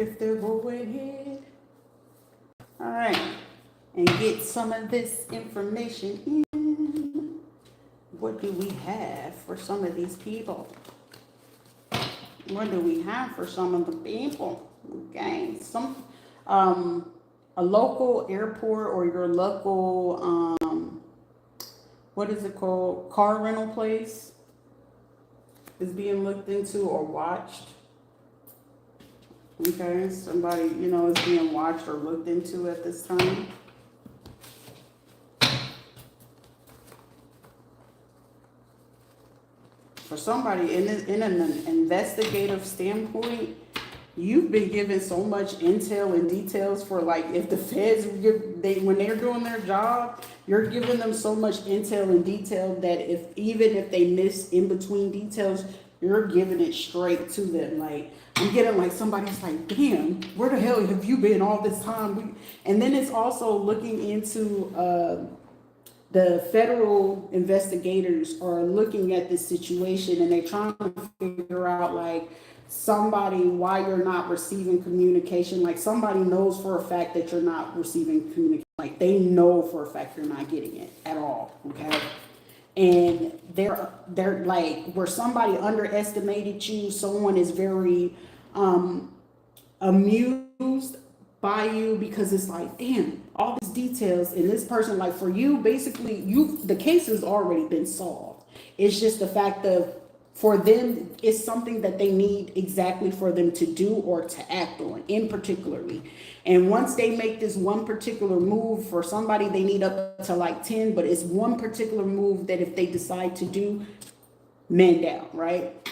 if they'll go ahead. All right. And get some of this information in. What do we have for some of these people? What do we have for some of the people? Okay. A local airport or your local, what is it called? Car rental place is being looked into or watched. Okay, somebody, is being watched or looked into at this time. For somebody in an investigative standpoint, you've been given so much intel and details for, like, if the feds when they're doing their job, you're giving them so much intel and detail that even if they miss in between details, you're giving it straight to them. Like, I'm getting like somebody's like, damn, where the hell have you been all this time? And then it's also looking into the federal investigators are looking at this situation and they're trying to figure out, like, why you're not receiving communication. Like, somebody knows for a fact that you're not receiving communication. Like, they know for a fact you're not getting it at all. Okay. And they're like, where somebody underestimated you, someone is very amused by you, because it's like, damn, all these details, and this person, like, for you, basically, the case has already been solved. It's just the fact of, for them, it's something that they need exactly for them to do or to act on in particularly. And once they make this one particular move, for somebody, they need up to like 10, but it's one particular move that if they decide to do, man down, right?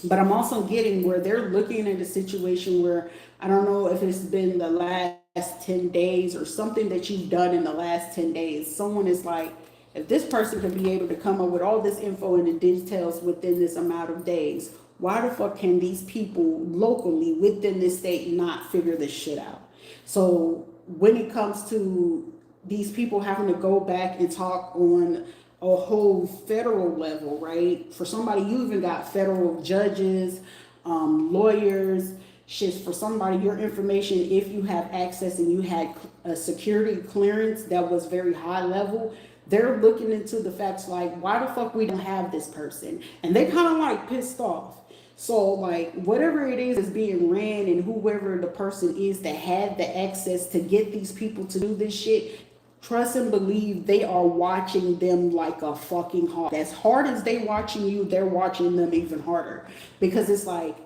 But I'm also getting where they're looking at a situation where, I don't know if it's been the last 10 days or something that you've done in the last 10 days. Someone is like, if this person could be able to come up with all this info and the details within this amount of days, why the fuck can these people locally within this state not figure this shit out? So when it comes to these people having to go back and talk on a whole federal level, right? For somebody, you even got federal judges, lawyers, shit. For somebody, your information, if you have access and you had a security clearance that was very high level, they're looking into the facts, like, why the fuck we don't have this person? And they kind of like pissed off. So, like, whatever it is being ran, and whoever the person is that had the access to get these people to do this shit, trust and believe they are watching them like a fucking hawk. As hard as they watching you, they're watching them even harder. Because it's like,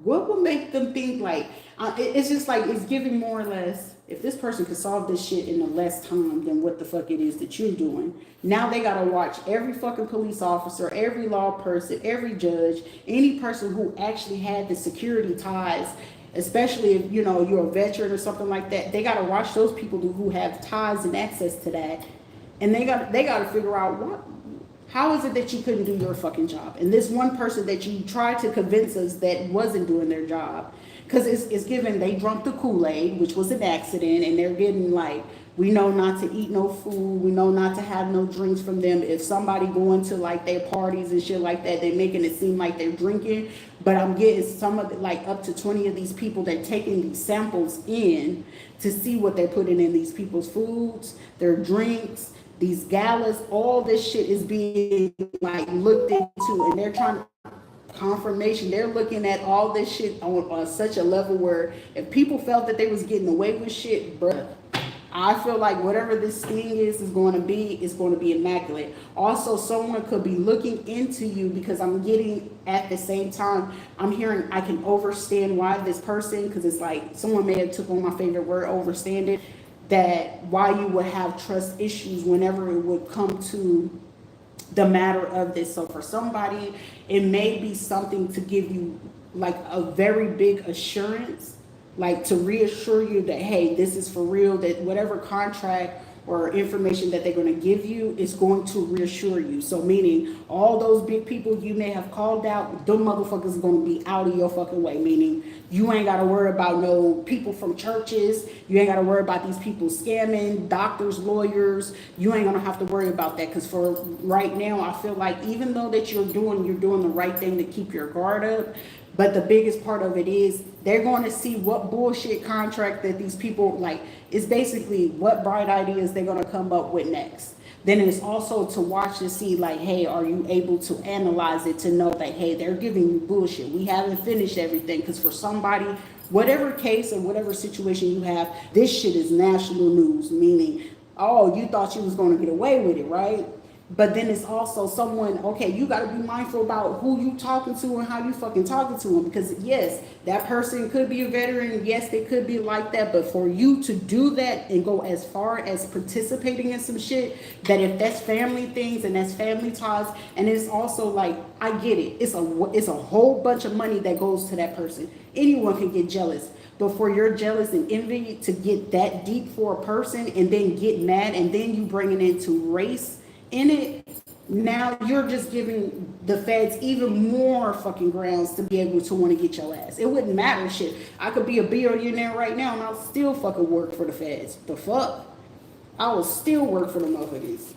what will make them think, like, it's just like, it's giving more or less, if this person could solve this shit in a less time than what the fuck it is that you're doing, now they gotta watch every fucking police officer, every law person, every judge, any person who actually had the security ties, especially if, you're a veteran or something like that, they gotta watch those people who have ties and access to that, and they gotta figure out how is it that you couldn't do your fucking job? And this one person that you tried to convince us that wasn't doing their job, because it's given, they drunk the Kool-Aid, which was an accident, and they're getting like, we know not to eat no food, we know not to have no drinks from them. If somebody going to like their parties and shit like that, they're making it seem like they're drinking. But I'm getting some of it, like up to 20 of these people, they're taking these samples in to see what they're putting in these people's foods, their drinks, these galas, all this shit is being like looked into, and they're trying to confirmation. They're looking at all this shit on such a level where if people felt that they was getting away with shit, bruh, I feel like whatever this thing is going to be immaculate. Also, someone could be looking into you, because I'm getting at the same time, I'm hearing I can overstand why this person, because it's like someone may have took on my favorite word, overstand it, that why you would have trust issues whenever it would come to the matter of this. So for somebody, it may be something to give you like a very big assurance, like to reassure you that, hey, this is for real, that whatever contract or information that they're going to give you is going to reassure you. So meaning all those big people you may have called out, them motherfuckers are going to be out of your fucking way. Meaning you ain't got to worry about no people from churches. You ain't got to worry about these people scamming, doctors, lawyers. You ain't going to have to worry about that, because for right now, I feel like even though that you're doing the right thing to keep your guard up, But the biggest part of it is they're going to see what bullshit contract that these people like. It's basically what bright ideas they're going to come up with next. Then it's also to watch to see like, hey, are you able to analyze it to know that, hey, they're giving you bullshit. We haven't finished everything, because for somebody, whatever case or whatever situation you have, this shit is national news, meaning, oh, you thought you was going to get away with it, right? But then it's also someone, okay, you got to be mindful about who you talking to and how you fucking talking to them. Because yes, that person could be a veteran. Yes, they could be like that. But for you to do that and go as far as participating in some shit, that if that's family things and that's family ties, and it's also like, I get it. It's a whole bunch of money that goes to that person. Anyone can get jealous. But for your jealous and envy to get that deep for a person and then get mad and then you bring it into race in it, now you're just giving the feds even more fucking grounds to be able to want to get your ass. It wouldn't matter shit. I could be a billionaire right now and I'll still fucking work for the feds. The fuck? I will still work for the motherfuckers.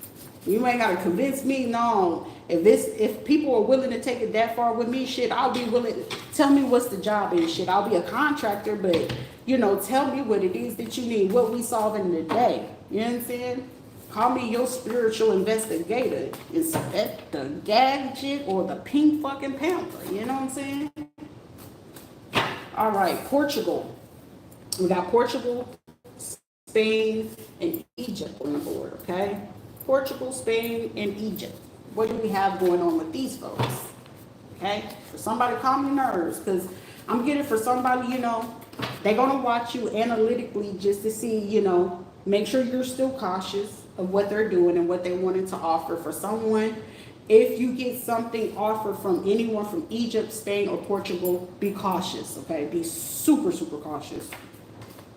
You ain't gotta convince me. No. If people are willing to take it that far with me, shit, I'll be willing. Tell me what's the job and shit. I'll be a contractor, but tell me what it is that you need, what we solving today. You know what I'm saying? Call me your spiritual investigator. Is that the gadget or the pink fucking panther? You know what I'm saying? All right, Portugal. We got Portugal, Spain, and Egypt on the board, okay? Portugal, Spain, and Egypt. What do we have going on with these folks? Okay? For somebody, calm your nerves, because I'm getting for somebody, they're going to watch you analytically just to see, make sure you're still cautious of what they're doing and what they wanted to offer. For someone, if you get something offered from anyone from Egypt, Spain, or Portugal, be cautious, okay? Be super, super cautious,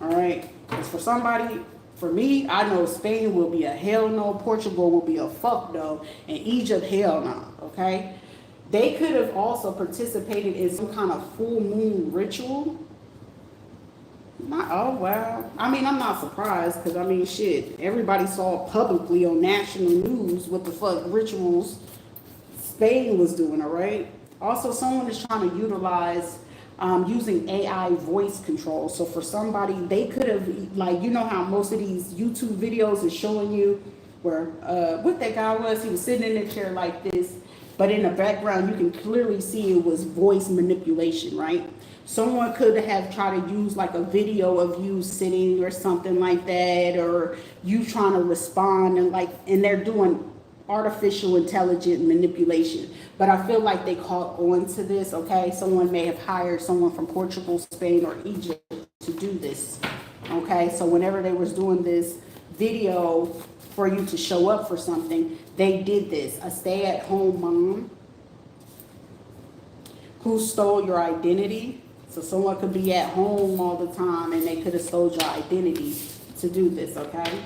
all right? Because for somebody, for me, I know Spain will be a hell no, Portugal will be a fuck no, and Egypt, hell no, okay? They could have also participated in some kind of full moon ritual. Oh, wow. I mean, I'm not surprised because, shit, everybody saw publicly on national news what the fuck rituals Spain was doing, all right? Also, someone is trying to utilize using AI voice control. So for somebody, they could have, like, how most of these YouTube videos is showing you where, what that guy was, he was sitting in a chair like this, but in the background, you can clearly see it was voice manipulation, right? Someone could have tried to use like a video of you sitting or something like that, or you trying to respond and they're doing artificial intelligent manipulation. But I feel like they caught on to this, okay? Someone may have hired someone from Portugal, Spain, or Egypt to do this, okay? So whenever they was doing this video for you to show up for something, they did this. A stay-at-home mom who stole your identity. So someone could be at home all the time and they could have stole your identity to do this, okay?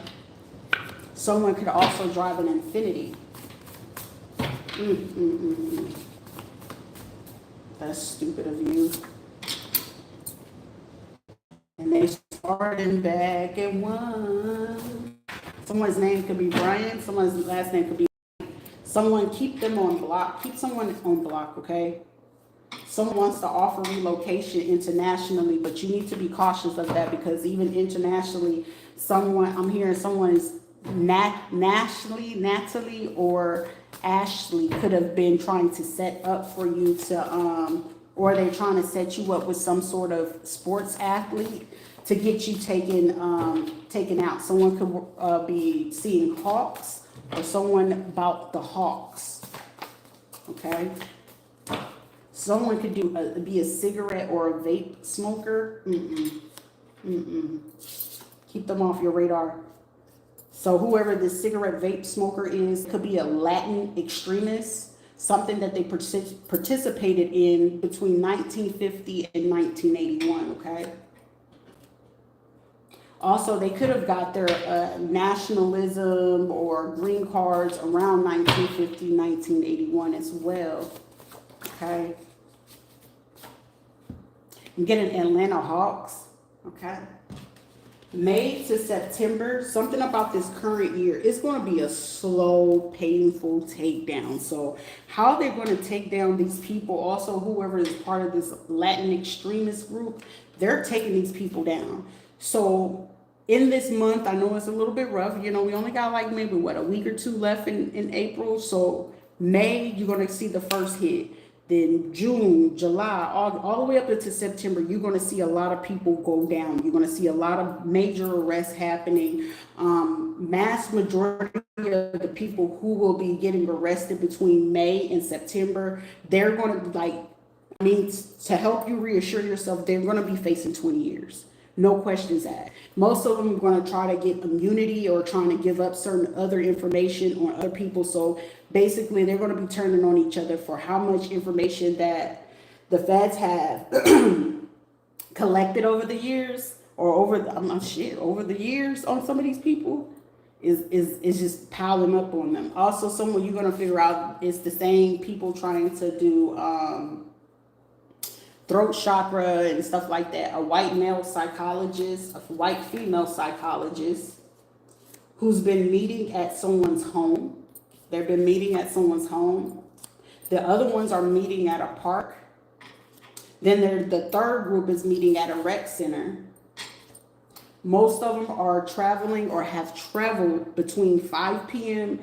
Someone could also drive an Infinity. That's stupid of you. And they starting back at one. Someone's name could be Brian. Someone's last name could be. Someone keep them on block. Keep someone on block, okay? Someone wants to offer relocation internationally, but you need to be cautious of that because even internationally, I'm hearing someone is Natalie or Ashley could have been trying to set up for you to, or they're trying to set you up with some sort of sports athlete to get you taken out. Someone could be seeing hawks or someone about the hawks, okay? Someone could be a cigarette or a vape smoker. Keep them off your radar. So whoever this cigarette vape smoker is could be a Latin extremist, something that they participated in between 1950 and 1981, okay? Also, they could have got their nationalism or green cards around 1950, 1981 as well, okay? I'm getting Atlanta Hawks, okay? May to September, something about this current year, it's going to be a slow, painful takedown. So how they're going to take down these people, also whoever is part of this Latin extremist group, they're taking these people down. So in this month, I know it's a little bit rough. You know, we only got like maybe what, a week or two left in April. So May, you're going to see the first hit. Then June, July, all the way up into September, you're going to see a lot of people go down. You're going to see a lot of major arrests happening. Mass majority of the people who will be getting arrested between May and September, they're going to to help you reassure yourself, they're going to be facing 20 years. No questions asked. Most of them are going to try to get immunity or trying to give up certain other information on other people. So basically, they're going to be turning on each other for how much information that the feds have collected over the years, or over the years on some of these people is just piling up on them. Also, someone you're going to figure out is the same people trying to do throat chakra and stuff like that. A white male psychologist, a white female psychologist who's been meeting at someone's home. They've been meeting at someone's home. The other ones are meeting at a park. Then the third group is meeting at a rec center. Most of them are traveling or have traveled between 5 p.m.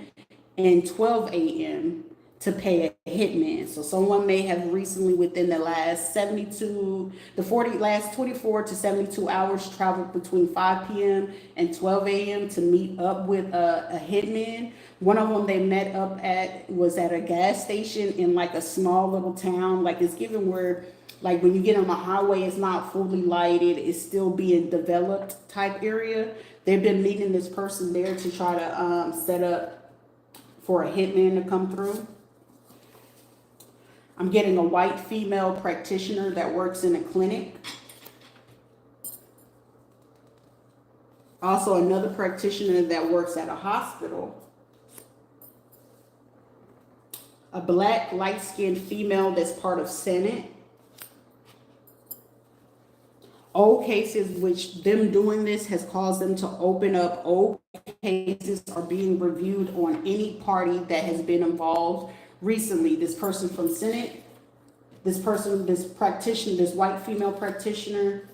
and 12 a.m. to pay a hitman. So someone may have recently, within the last 24 to 72 hours, traveled between 5 p.m. and 12 a.m. to meet up with a hitman. One of them they met up was at a gas station in like a small little town. Like, it's given where, like, when you get on the highway, it's not fully lighted, it's still being developed type area. They've been meeting this person there to try to set up for a hitman to come through. I'm getting a white female practitioner that works in a clinic. Also, another practitioner that works at a hospital. A black, light-skinned female that's part of Senate. Old cases, which them doing this has caused them to open up. Old cases are being reviewed on any party that has been involved recently. This person from Senate, this practitioner, this white female practitioner,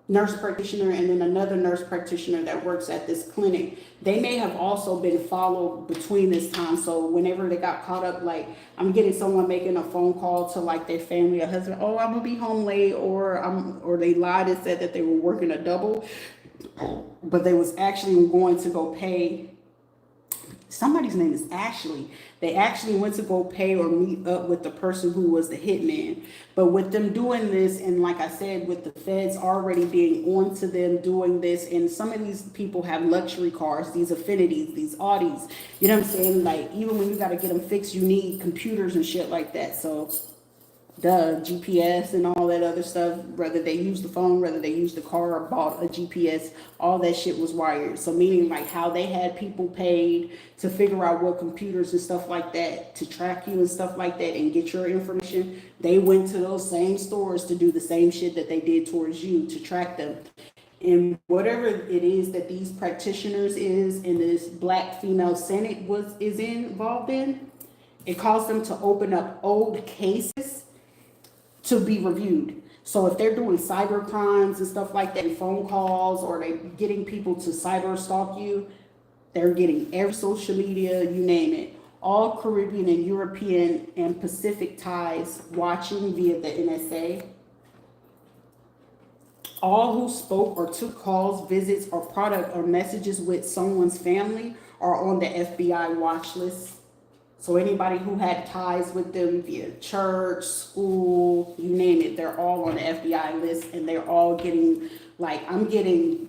nurse practitioner, and then another nurse practitioner that works at this clinic. They may have also been followed between this time. So whenever they got caught up, like, I'm getting someone making a phone call to like their family, a husband, oh, I'm gonna be home late, or they lied and said that they were working a double, but they was actually going to go pay. Somebody's name is Ashley. They actually went to go pay or meet up with the person who was the hitman. But with them doing this, and like I said, with the feds already being on to them doing this, and some of these people have luxury cars, these Affinities, these Audis. You know what I'm saying? Like, even when you got to get them fixed, you need computers and shit like that. So GPS and all that other stuff, whether they use the phone, whether they use the car or bought a GPS, all that shit was wired. So meaning, like, how they had people paid to figure out what computers and stuff like that to track you and stuff like that and get your information, they went to those same stores to do the same shit that they did towards you to track them. And whatever it is that these practitioners is in this black female Senate is involved in, it caused them to open up old cases to be reviewed. So if they're doing cyber crimes and stuff like that, phone calls, or they getting people to cyber stalk you, they're getting every social media, you name it. All Caribbean and European and Pacific ties watching via the NSA. All who spoke or took calls, visits, or product or messages with someone's family are on the FBI watch list. So anybody who had ties with them via church, school, you name it, they're all on the FBI list, and they're all getting, like,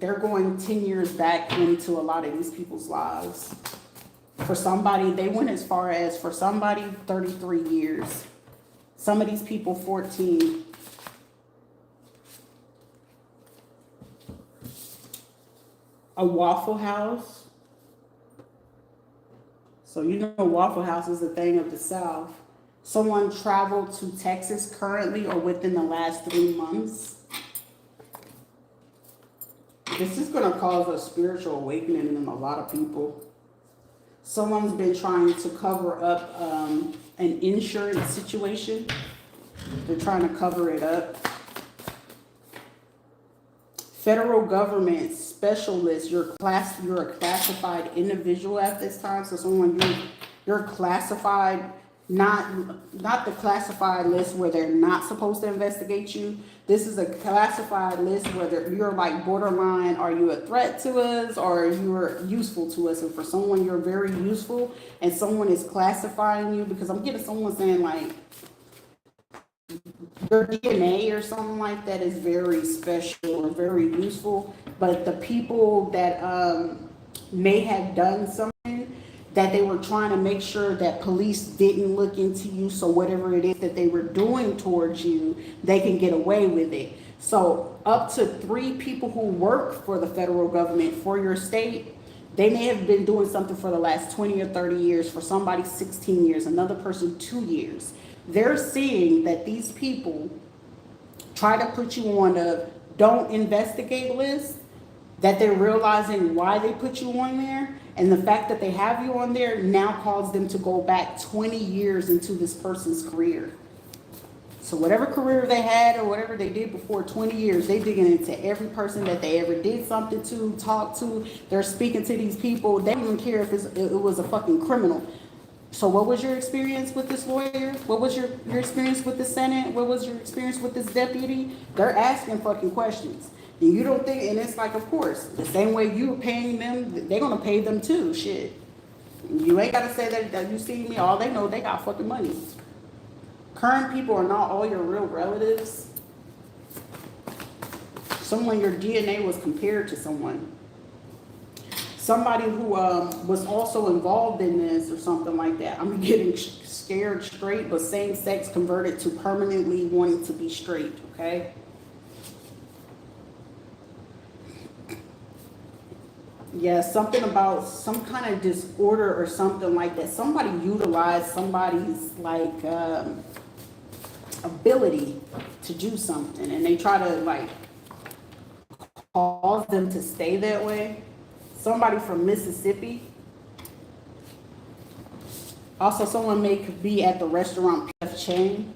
they're going 10 years back into a lot of these people's lives. For somebody, they went as far as, for somebody, 33 years. Some of these people, 14. A Waffle House. So you know Waffle House is a thing of the South. Someone traveled to Texas currently or within the last 3 months. This is going to cause a spiritual awakening in a lot of people. Someone's been trying to cover up an insurance situation. They're trying to cover it up. Federal government specialist, you're a classified individual at this time. So someone you're classified, not the classified list where they're not supposed to investigate you. This is a classified list where you're like borderline, are you a threat to us or you're useful to us? And for someone you're very useful and someone is classifying you, because I'm getting someone saying like your DNA or something like that is very special or very useful, but the people that may have done something that they were trying to make sure that police didn't look into you, so whatever it is that they were doing towards you, they can get away with it. So up to 3 people who work for the federal government for your state, they may have been doing something for the last 20 or 30 years, for somebody 16 years, another person 2 years. They're seeing that these people try to put you on a don't investigate list, that they're realizing why they put you on there. And the fact that they have you on there now caused them to go back 20 years into this person's career. So whatever career they had or whatever they did before 20 years, they digging into every person that they ever did something to, talk to. They're speaking to these people. They don't even care if it was a fucking criminal. So what was your experience with this lawyer? What was your experience with the Senate? What was your experience with this deputy? They're asking fucking questions. And you don't think, and it's like, of course, the same way you're paying them, they're going to pay them too, shit. You ain't got to say that you see me. All they know, they got fucking money. Current people are not all your real relatives. Someone, your DNA was compared to someone. Somebody who was also involved in this or something like that. I'm getting scared straight, but same sex converted to permanently wanting to be straight, okay? Yeah, something about some kind of disorder or something like that. Somebody utilized somebody's like ability to do something, and they try to like cause them to stay that way. Somebody from Mississippi. Also, someone may be at the restaurant P.F. Chang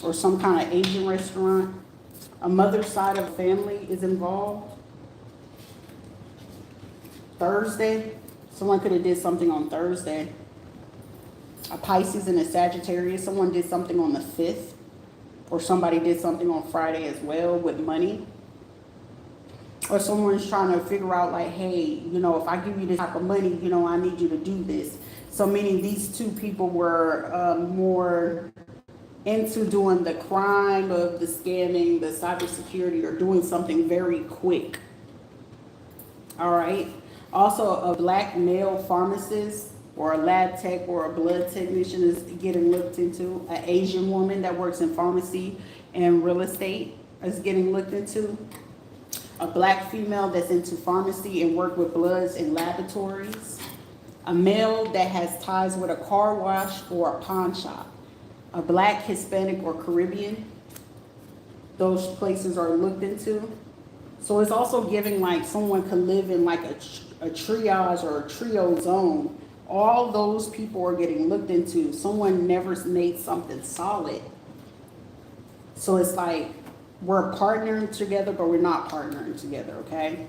or some kind of Asian restaurant. A mother's side of the family is involved. Thursday, someone could have did something on Thursday. A Pisces and a Sagittarius, someone did something on the 5th, or somebody did something on Friday as well with money. Or someone's trying to figure out like, hey, you know, if I give you this type of money, you know, I need you to do this. So meaning these two people were more into doing the crime of the scamming, the cybersecurity, or doing something very quick. All right. Also, a black male pharmacist or a lab tech or a blood technician is getting looked into. An Asian woman that works in pharmacy and real estate is getting looked into. A black female that's into pharmacy and work with bloods in laboratories. A male that has ties with a car wash or a pawn shop. A black, Hispanic, or Caribbean. Those places are looked into. So it's also giving like someone can live in like a triage or a trio zone. All those people are getting looked into. Someone never made something solid. So it's like we're partnering together, but we're not partnering together, okay?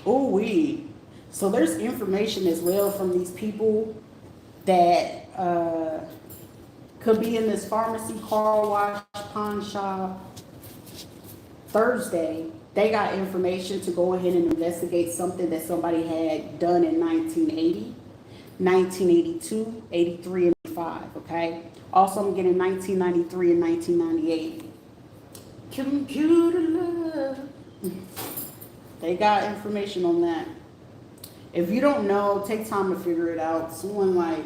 Ooh-wee. So there's information as well from these people that could be in this pharmacy, car wash, pawn shop. Thursday, they got information to go ahead and investigate something that somebody had done in 1980, 1982, 83, and 85, okay? Also, I'm getting 1993 and 1998. Computer love. They got information on that. If you don't know, take time to figure it out. Someone like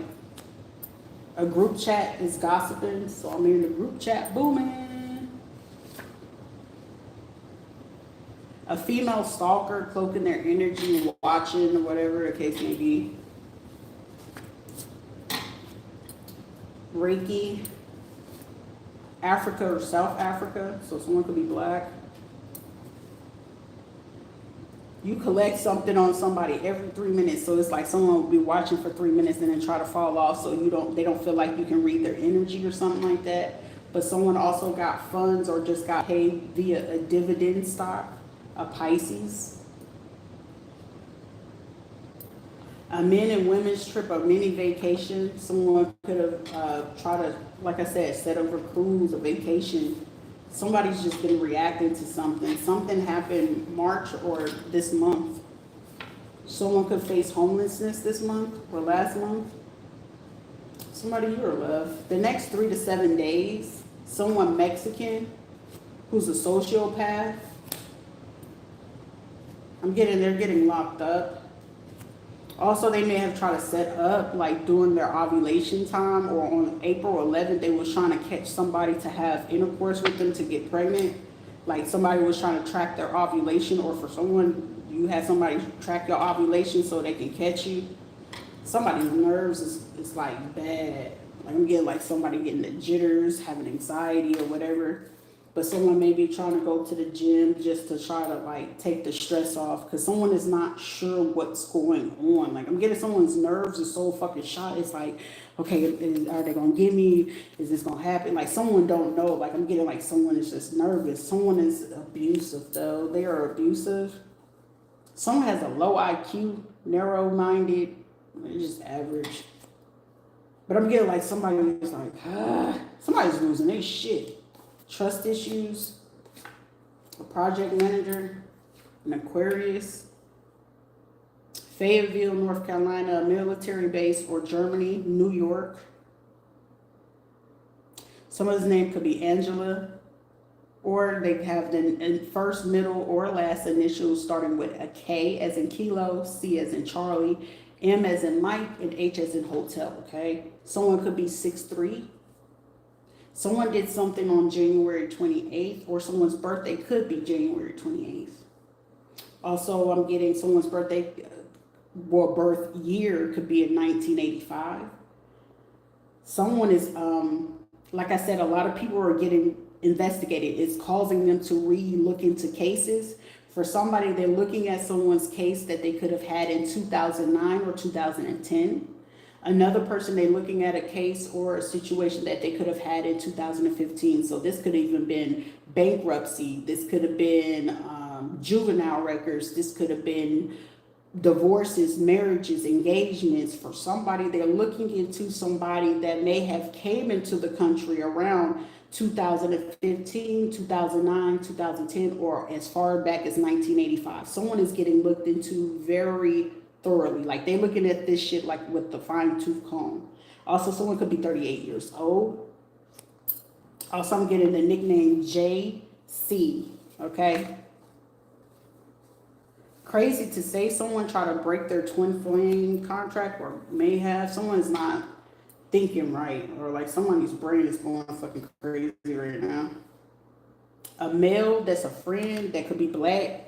a group chat is gossiping, so I'm in the group chat booming. A female stalker cloaking their energy, watching, or whatever the case may be. Reiki, Africa or South Africa, so someone could be black. You collect something on somebody every 3 minutes, so it's like someone will be watching for 3 minutes and then try to fall off, so they don't feel like you can read their energy or something like that. But someone also got funds or just got paid via a dividend stock, a Pisces. A men and women's trip, a mini vacation. Someone could have tried to, like I said, set up a cruise, a vacation. Somebody's just been reacting to something. Something happened March or this month. Someone could face homelessness this month or last month. Somebody you're love. The next 3 to 7 days, someone Mexican who's a sociopath. They're getting locked up. Also, they may have tried to set up, like during their ovulation time or on April 11th, they was trying to catch somebody to have intercourse with them to get pregnant. Like somebody was trying to track their ovulation, or for someone, you had somebody track your ovulation so they can catch you. Somebody's nerves is like bad. Like I'm getting like somebody getting the jitters, having anxiety or whatever. But someone may be trying to go to the gym just to try to like take the stress off, because someone is not sure what's going on. Like I'm getting someone's nerves is so fucking shot. It's like, okay, are they gonna get me? Is this gonna happen? Like someone don't know. Like I'm getting like someone is just nervous. Someone is abusive though. They are abusive. Someone has a low IQ, narrow-minded. They're just average. But I'm getting like somebody is like, somebody's losing their shit. Trust issues, a project manager, an Aquarius, Fayetteville, North Carolina, a military base, or Germany, New York. Someone's name could be Angela, or they have the first, middle, or last initials starting with a K as in kilo, C as in Charlie, M as in Mike, and H as in hotel, okay? Someone could be 6'3". Someone did something on January 28th, or someone's birthday could be January 28th. Also, I'm getting someone's birthday, birth year could be in 1985. Someone is, like I said, a lot of people are getting investigated. It's causing them to re-look into cases. For somebody, they're looking at someone's case that they could have had in 2009 or 2010. Another person, they're looking at a case or a situation that they could have had in 2015. So this could have even been bankruptcy. This could have been juvenile records. This could have been divorces, marriages, engagements. For somebody, they're looking into somebody that may have came into the country around 2015, 2009, 2010, or as far back as 1985. Someone is getting looked into very thoroughly. Like they're looking at this shit like with the fine tooth comb. Also, someone could be 38 years old. Also, I'm getting the nickname JC, okay? Crazy to say, someone try to break their twin flame contract, or may have. Someone's not thinking right, or like somebody's brain is going fucking crazy right now. A male that's a friend that could be black,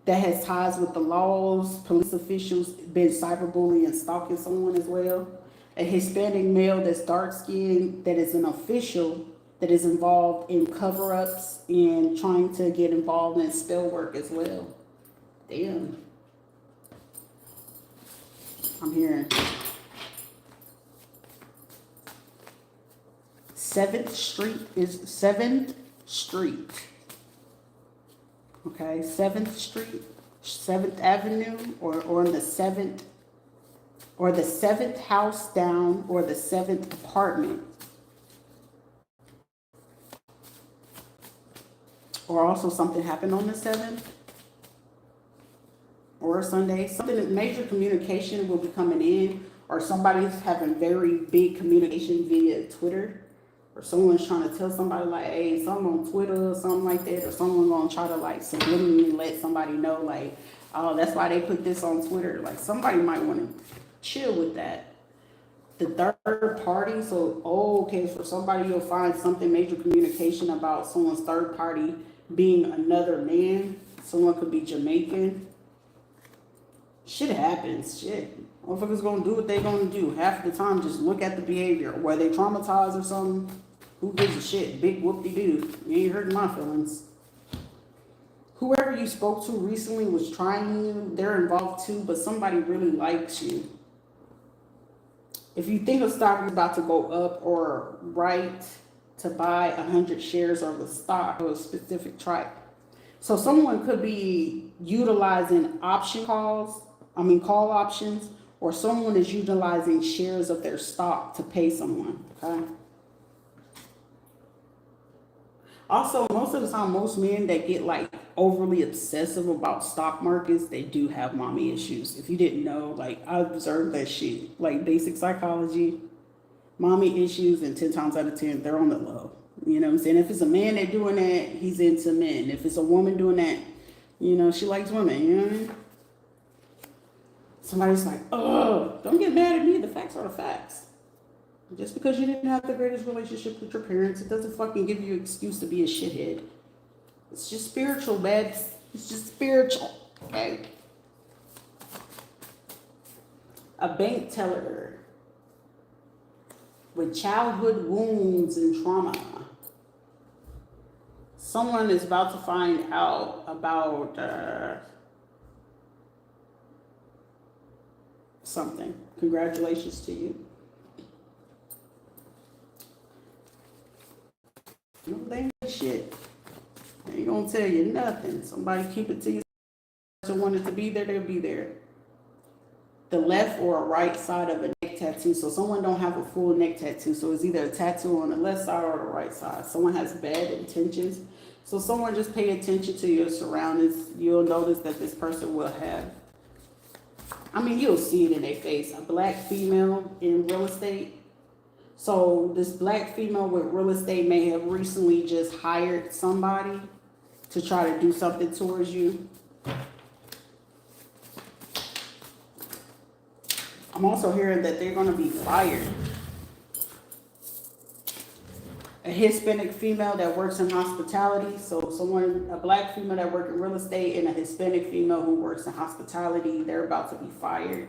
that has ties with the laws, police officials, been cyberbullying and stalking someone as well. A Hispanic male that's dark-skinned, that is an official, that is involved in cover-ups and trying to get involved in spell work as well. Damn. I'm hearing 7th Street is 7th Street. Okay, 7th Street, 7th Avenue, or in the 7th, or the 7th house down, or the 7th apartment. Or also something happened on the 7th, or Sunday. Something, major communication will be coming in, or somebody's having very big communication via Twitter. Or someone's trying to tell somebody like, hey, something on Twitter or something like that. Or someone gonna try to like subliminally let somebody know like, oh, that's why they put this on Twitter. Like somebody might want to chill with that. The third party, so okay, for somebody you'll find something, major communication about someone's third party being another man. Someone could be Jamaican. Shit happens, shit. Motherfuckers gonna do what they gonna do. Half the time, just look at the behavior. Were they traumatized or something? Who gives a shit? Big whoop-de-doo. You ain't hurting my feelings. Whoever you spoke to recently was trying you. They're involved too, but somebody really likes you. If you think a stock is about to go up or right to buy 100 shares of the stock of a specific type. So someone could be utilizing call options, or someone is utilizing shares of their stock to pay someone, okay? Also, most of the time, most men that get like overly obsessive about stock markets, they do have mommy issues. If you didn't know, like I observed that shit, like basic psychology, mommy issues, and 10 times out of 10, they're on the low. You know what I'm saying? If it's a man that doing that, he's into men. If it's a woman doing that, you know, she likes women, you know what I mean? Somebody's like, oh, don't get mad at me. The facts are the facts. Just because you didn't have the greatest relationship with your parents, it doesn't fucking give you an excuse to be a shithead. It's just spiritual, babes. It's just spiritual, okay? A bank teller with childhood wounds and trauma. Someone is about to find out about something. Congratulations to you. No, they ain't shit. They ain't gonna tell you nothing. Somebody keep it to you. Person wanted to be there, they'll be there. The left or a right side of a neck tattoo. So someone don't have a full neck tattoo. So it's either a tattoo on the left side or the right side. Someone has bad intentions. So someone just pay attention to your surroundings. You'll notice that this person will have, I mean, you'll see it in their face. A black female in real estate. So this black female with real estate may have recently just hired somebody to try to do something towards you. I'm also hearing that they're going to be fired. A Hispanic female that works in hospitality. So a black female that works in real estate and a Hispanic female who works in hospitality, they're about to be fired.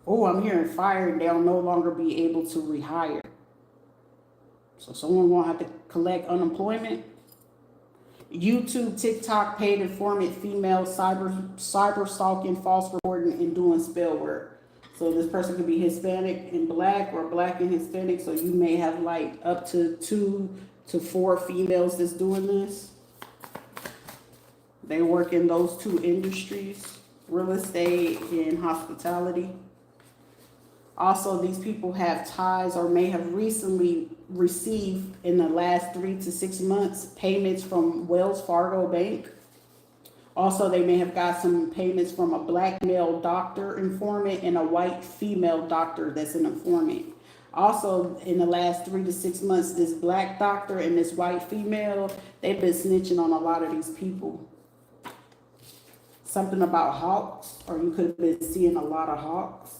Oh, I'm hearing fired. They'll no longer be able to rehire. So someone won't have to collect unemployment. YouTube, TikTok, paid informant, female, cyber stalking, false reporting, and doing spell work. So this person could be Hispanic and black or black and Hispanic. So you may have like up to 2 to 4 females that's doing this. They work in those 2 industries, real estate and hospitality. Also, these people have ties or may have recently received in the last 3 to 6 months payments from Wells Fargo Bank. Also, they may have got some payments from a black male doctor informant and a white female doctor that's an informant. Also, in the last 3 to 6 months, this black doctor and this white female, they've been snitching on a lot of these people. Something about hawks, or you could have been seeing a lot of hawks.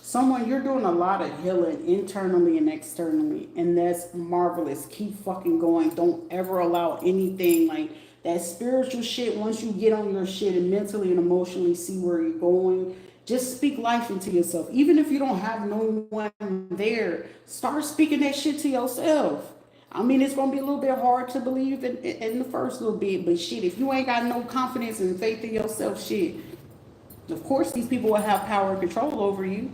Someone, you're doing a lot of healing internally and externally, and that's marvelous. Keep fucking going. Don't ever allow anything like that spiritual shit. Once you get on your shit and mentally and emotionally see where you're going, just speak life into yourself. Even if you don't have no one there, start speaking that shit to yourself. I mean, it's going to be a little bit hard to believe in the first little bit, but shit, if you ain't got no confidence and faith in yourself, shit, of course these people will have power and control over you.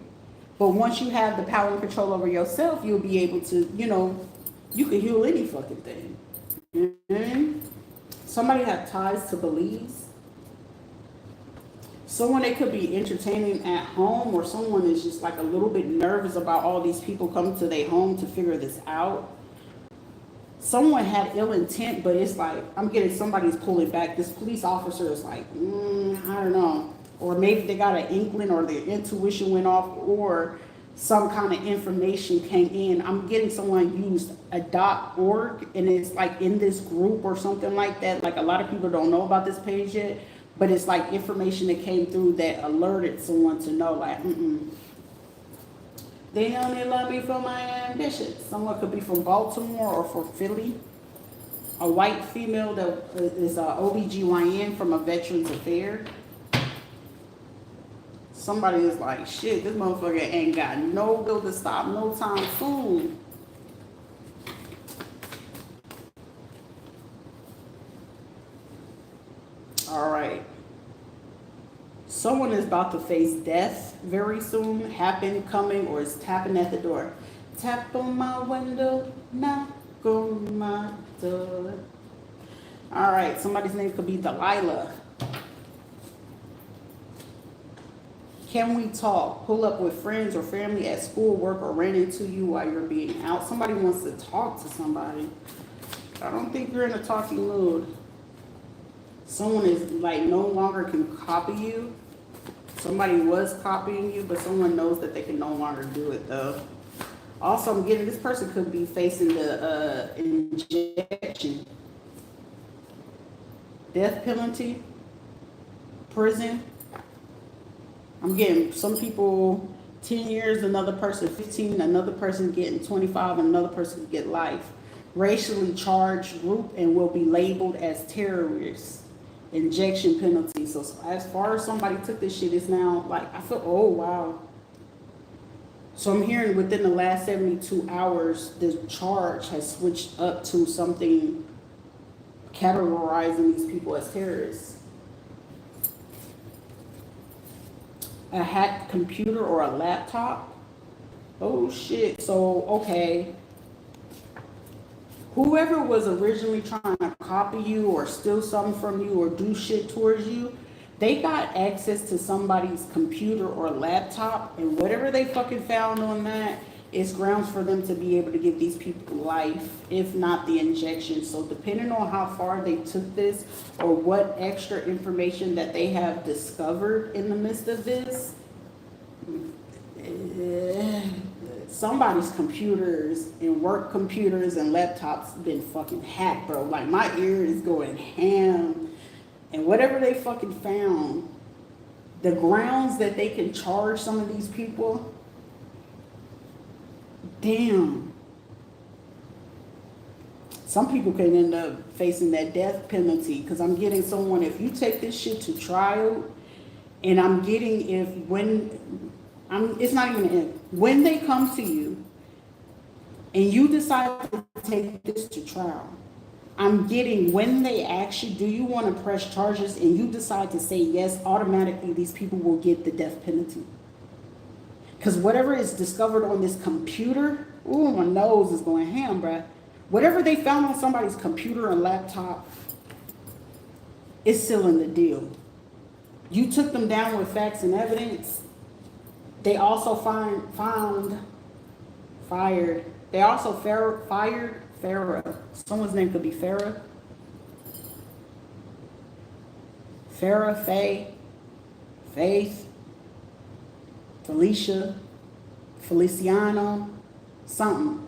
But once you have the power and control over yourself, you'll be able to, you know, you can heal any fucking thing. Mm-hmm. Somebody have ties to Belize. Someone that could be entertaining at home, or someone is just like a little bit nervous about all these people coming to their home to figure this out. Someone had ill intent, but it's like, I'm getting somebody's pulling back. This police officer is like, I don't know. Or maybe they got an inkling or their intuition went off or some kind of information came in. I'm getting someone used a .org and it's like in this group or something like that. Like a lot of people don't know about this page yet, but it's like information that came through that alerted someone to know like, they only love me for my ambition. Someone could be from Baltimore or from Philly. A white female that is a OBGYN from a Veterans Affairs. Somebody is like, shit, this motherfucker ain't got no will to stop no time soon. All right. Someone is about to face death very soon, happen, coming, or is tapping at the door. Tap on my window, knock on my door. All right, somebody's name could be Delilah. Can we talk? Pull up with friends or family at school, work, or ran into you while you're being out. Somebody wants to talk to somebody. I don't think you're in a talking mood. Someone is like no longer can copy you. Somebody was copying you, but someone knows that they can no longer do it though. Also, I'm getting this person could be facing the injection, death penalty, prison. I'm getting some people 10 years, another person 15, another person getting 25, and another person get life. Racially charged group and will be labeled as terrorists. Injection penalty. So as far as somebody took this shit, it's now like, I feel, oh wow. So I'm hearing within the last 72 hours, the charge has switched up to something categorizing these people as terrorists. A hacked computer or a laptop. Oh shit. So, okay. Whoever was originally trying to copy you or steal something from you or do shit towards you, they got access to somebody's computer or laptop, and whatever they fucking found on that is grounds for them to be able to give these people life, if not the injection. So depending on how far they took this or what extra information that they have discovered in the midst of this, somebody's computers and work computers and laptops been fucking hacked, bro. Like my ear is going ham. And whatever they fucking found, the grounds that they can charge some of these people, damn. Some people can end up facing that death penalty, because I'm getting someone, if you take this shit to trial, and I'm getting it's not even if, when they come to you and you decide to take this to trial, I'm getting when they ask you, do you want to press charges, and you decide to say yes, automatically these people will get the death penalty. Because whatever is discovered on this computer, ooh, my nose is going ham, bruh. Whatever they found on somebody's computer and laptop is sealing the deal. You took them down with facts and evidence. They also fired. They also fired Farah. Someone's name could be Farah. Farah, Faye, Faith, Felicia, Feliciano, something.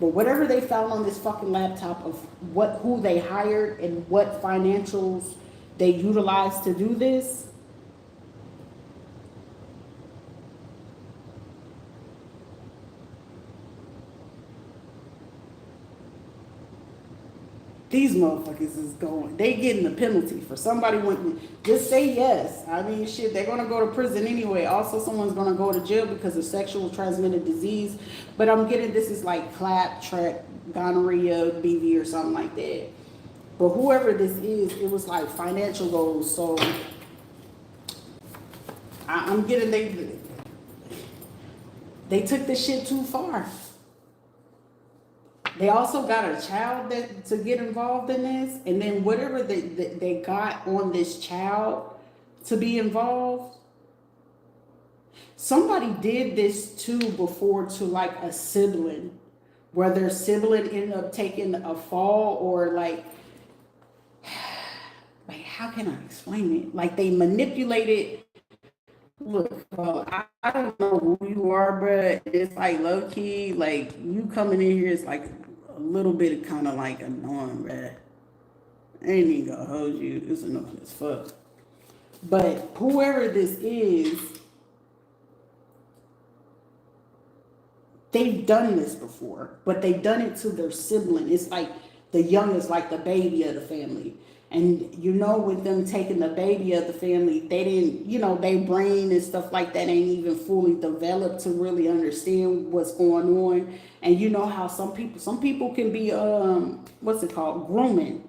But whatever they found on this fucking laptop of who they hired and what financials they utilized to do this, these motherfuckers is going, they getting the penalty for somebody wanting, just say yes. I mean, shit, they're going to go to prison anyway. Also, someone's going to go to jail because of sexual transmitted disease. But I'm getting this is like clap, track, gonorrhea, BV or something like that. But whoever this is, it was like financial goals. So I'm getting, they took this shit too far. They also got a child to get involved in this, and then whatever they got on this child to be involved, somebody did this too before to like a sibling, where their sibling ended up taking a fall, or like how can I explain it? Like they manipulated. Look, I don't know who you are, but it's like low key, like you coming in here is like a little bit kind of like annoying, bruh. I ain't even gonna hold you. It's annoying as fuck. But whoever this is, they've done this before, but they've done it to their sibling. It's like the youngest, like the baby of the family. And you know, with them taking the baby of the family, they didn't, you know, their brain and stuff like that ain't even fully developed to really understand what's going on. And you know how some people can be, what's it called? Grooming.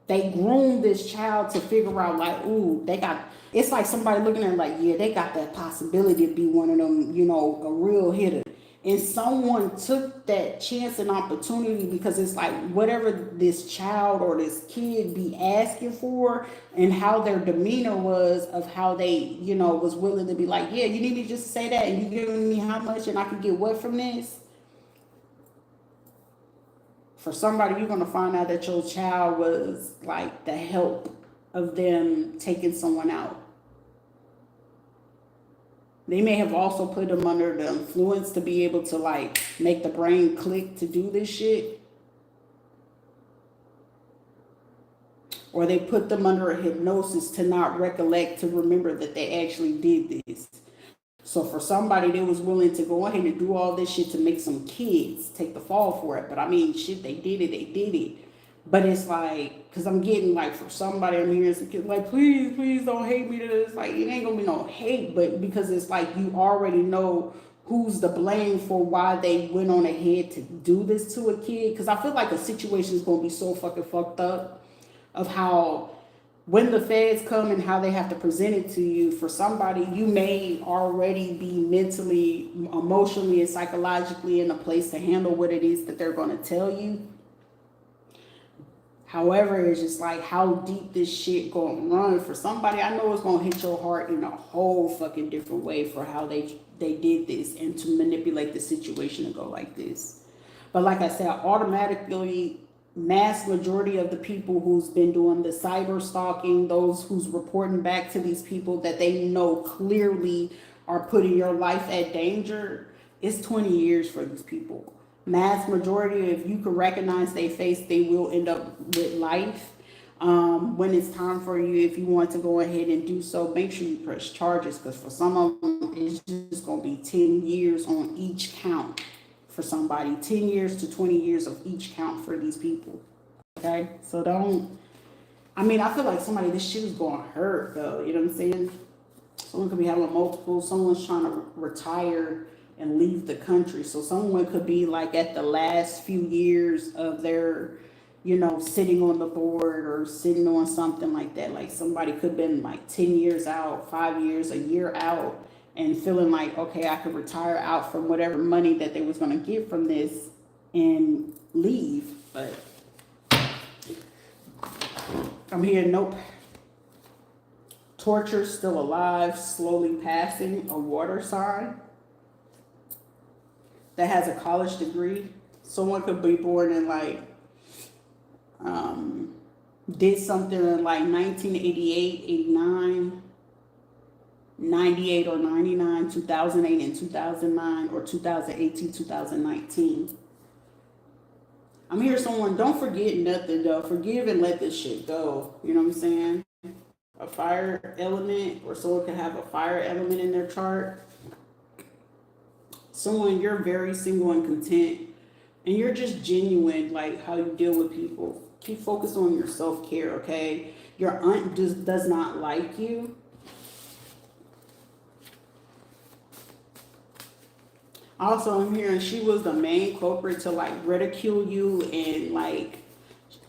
They groom this child to figure out like, ooh, they got, it's like somebody looking at it like, yeah, they got that possibility to be one of them, you know, a real hitter. And someone took that chance and opportunity because it's like whatever this child or this kid be asking for and how their demeanor was of how they, you know, was willing to be like, yeah, you need me just to say that and you giving me how much and I can get what from this? For somebody, you're going to find out that your child was like the help of them taking someone out. They may have also put them under the influence to be able to like make the brain click to do this shit. Or they put them under a hypnosis to not recollect, to remember that they actually did this. So for somebody that was willing to go ahead and do all this shit to make some kids take the fall for it. But I mean, shit, they did it. But it's like, because I'm getting like, for somebody, I'm hearing some kids like, please don't hate me to this. Like, it ain't gonna be no hate, but because it's like you already know who's to blame for why they went on ahead to do this to a kid. Because I feel like a situation is gonna be so fucking fucked up of how when the feds come and how they have to present it to you. For somebody, you may already be mentally, emotionally, and psychologically in a place to handle what it is that they're going to tell you. However, it's just like how deep this shit going to run. For somebody, I know it's going to hit your heart in a whole fucking different way for how they did this and to manipulate the situation to go like this. But like I said, automatically, mass majority of the people who's been doing the cyber stalking, those who's reporting back to these people that they know clearly are putting your life at danger, it's 20 years for these people. Mass majority, if you can recognize their face, they will end up with life. When it's time for you, if you want to go ahead and do so, make sure you press charges, because for some of them, it's just going to be 10 years on each count. For somebody, 10 years to 20 years of each count for these people. Okay, so don't, I mean, I feel like somebody, this shit is going to hurt though, you know what I'm saying? Someone could be having multiple, someone's trying to retire and leave the country. So someone could be like at the last few years of their, you know, sitting on the board or sitting on something like that. Like somebody could have been like 10 years out, 5 years, a year out, and feeling like, okay, I could retire out from whatever money that they was going to get from this and leave. But I'm hearing, nope. Torture, still alive, slowly passing, a water sign that has a college degree. Someone could be born in like, did something in like 1988, 89, 98 or 99, 2008 and 2009, or 2018, 2019. I'm hearing someone, don't forget nothing though. Forgive and let this shit go. You know what I'm saying? A fire element, or someone could have a fire element in their chart. Someone, you're very single and content, and you're just genuine, like how you deal with people. Keep focused on your self-care, okay? Your aunt just does not like you. Also, I'm hearing she was the main culprit to like ridicule you, and like,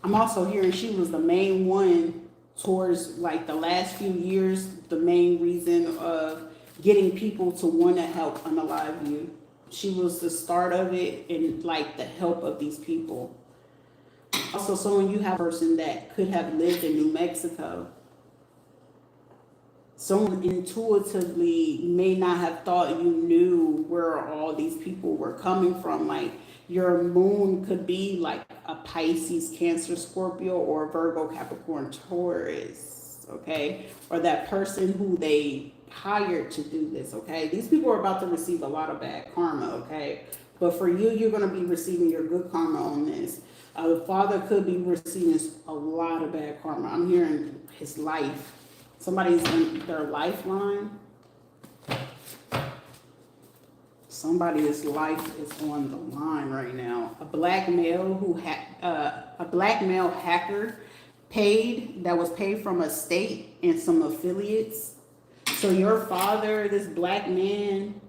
I'm also hearing she was the main one towards like the last few years, the main reason of getting people to want to help unalive you. She was the start of it and like the help of these people. Also, someone, you have a person that could have lived in New Mexico. Someone intuitively may not have thought you knew where all these people were coming from. Like your moon could be like a Pisces, Cancer, Scorpio, or Virgo, Capricorn, Taurus, okay? Or that person who they hired to do this, okay? These people are about to receive a lot of bad karma, okay? But for you, you're going to be receiving your good karma on this. The father could be receiving a lot of bad karma. I'm hearing his life. Somebody's in their lifeline. Somebody's life is on the line right now. A black male hacker that was paid from a state and some affiliates. So your father, this black man,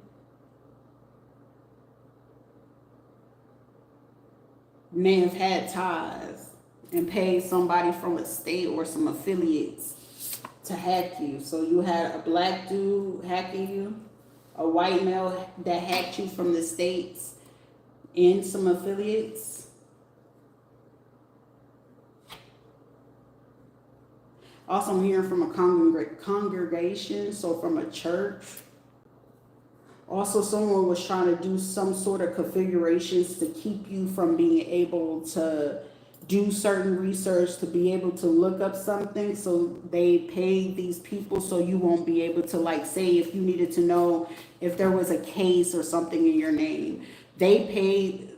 may have had ties and paid somebody from a state or some affiliates to hack you. So you had a black dude hacking you, a white male that hacked you from the states, and some affiliates. Also, I'm hearing from a congregation, so from a church. Also, someone was trying to do some sort of configurations to keep you from being able to do certain research, to be able to look up something. So they paid these people so you won't be able to, like, say if you needed to know if there was a case or something in your name. They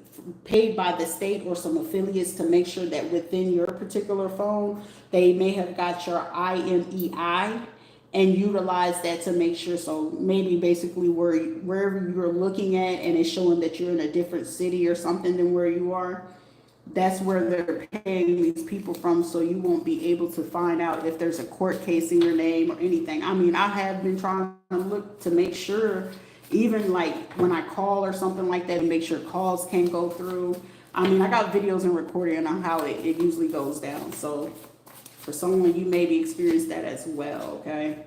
paid by the state or some affiliates to make sure that within your particular phone, they may have got your IMEI and utilize that to make sure. So maybe basically wherever you're looking at and it's showing that you're in a different city or something than where you are, that's where they're paying these people from, so you won't be able to find out if there's a court case in your name or anything. I mean, I have been trying to look to make sure, even like when I call or something like that, to make sure calls can't go through. I mean, I got videos and recording on how it usually goes down. So for someone, you maybe experienced that as well, okay?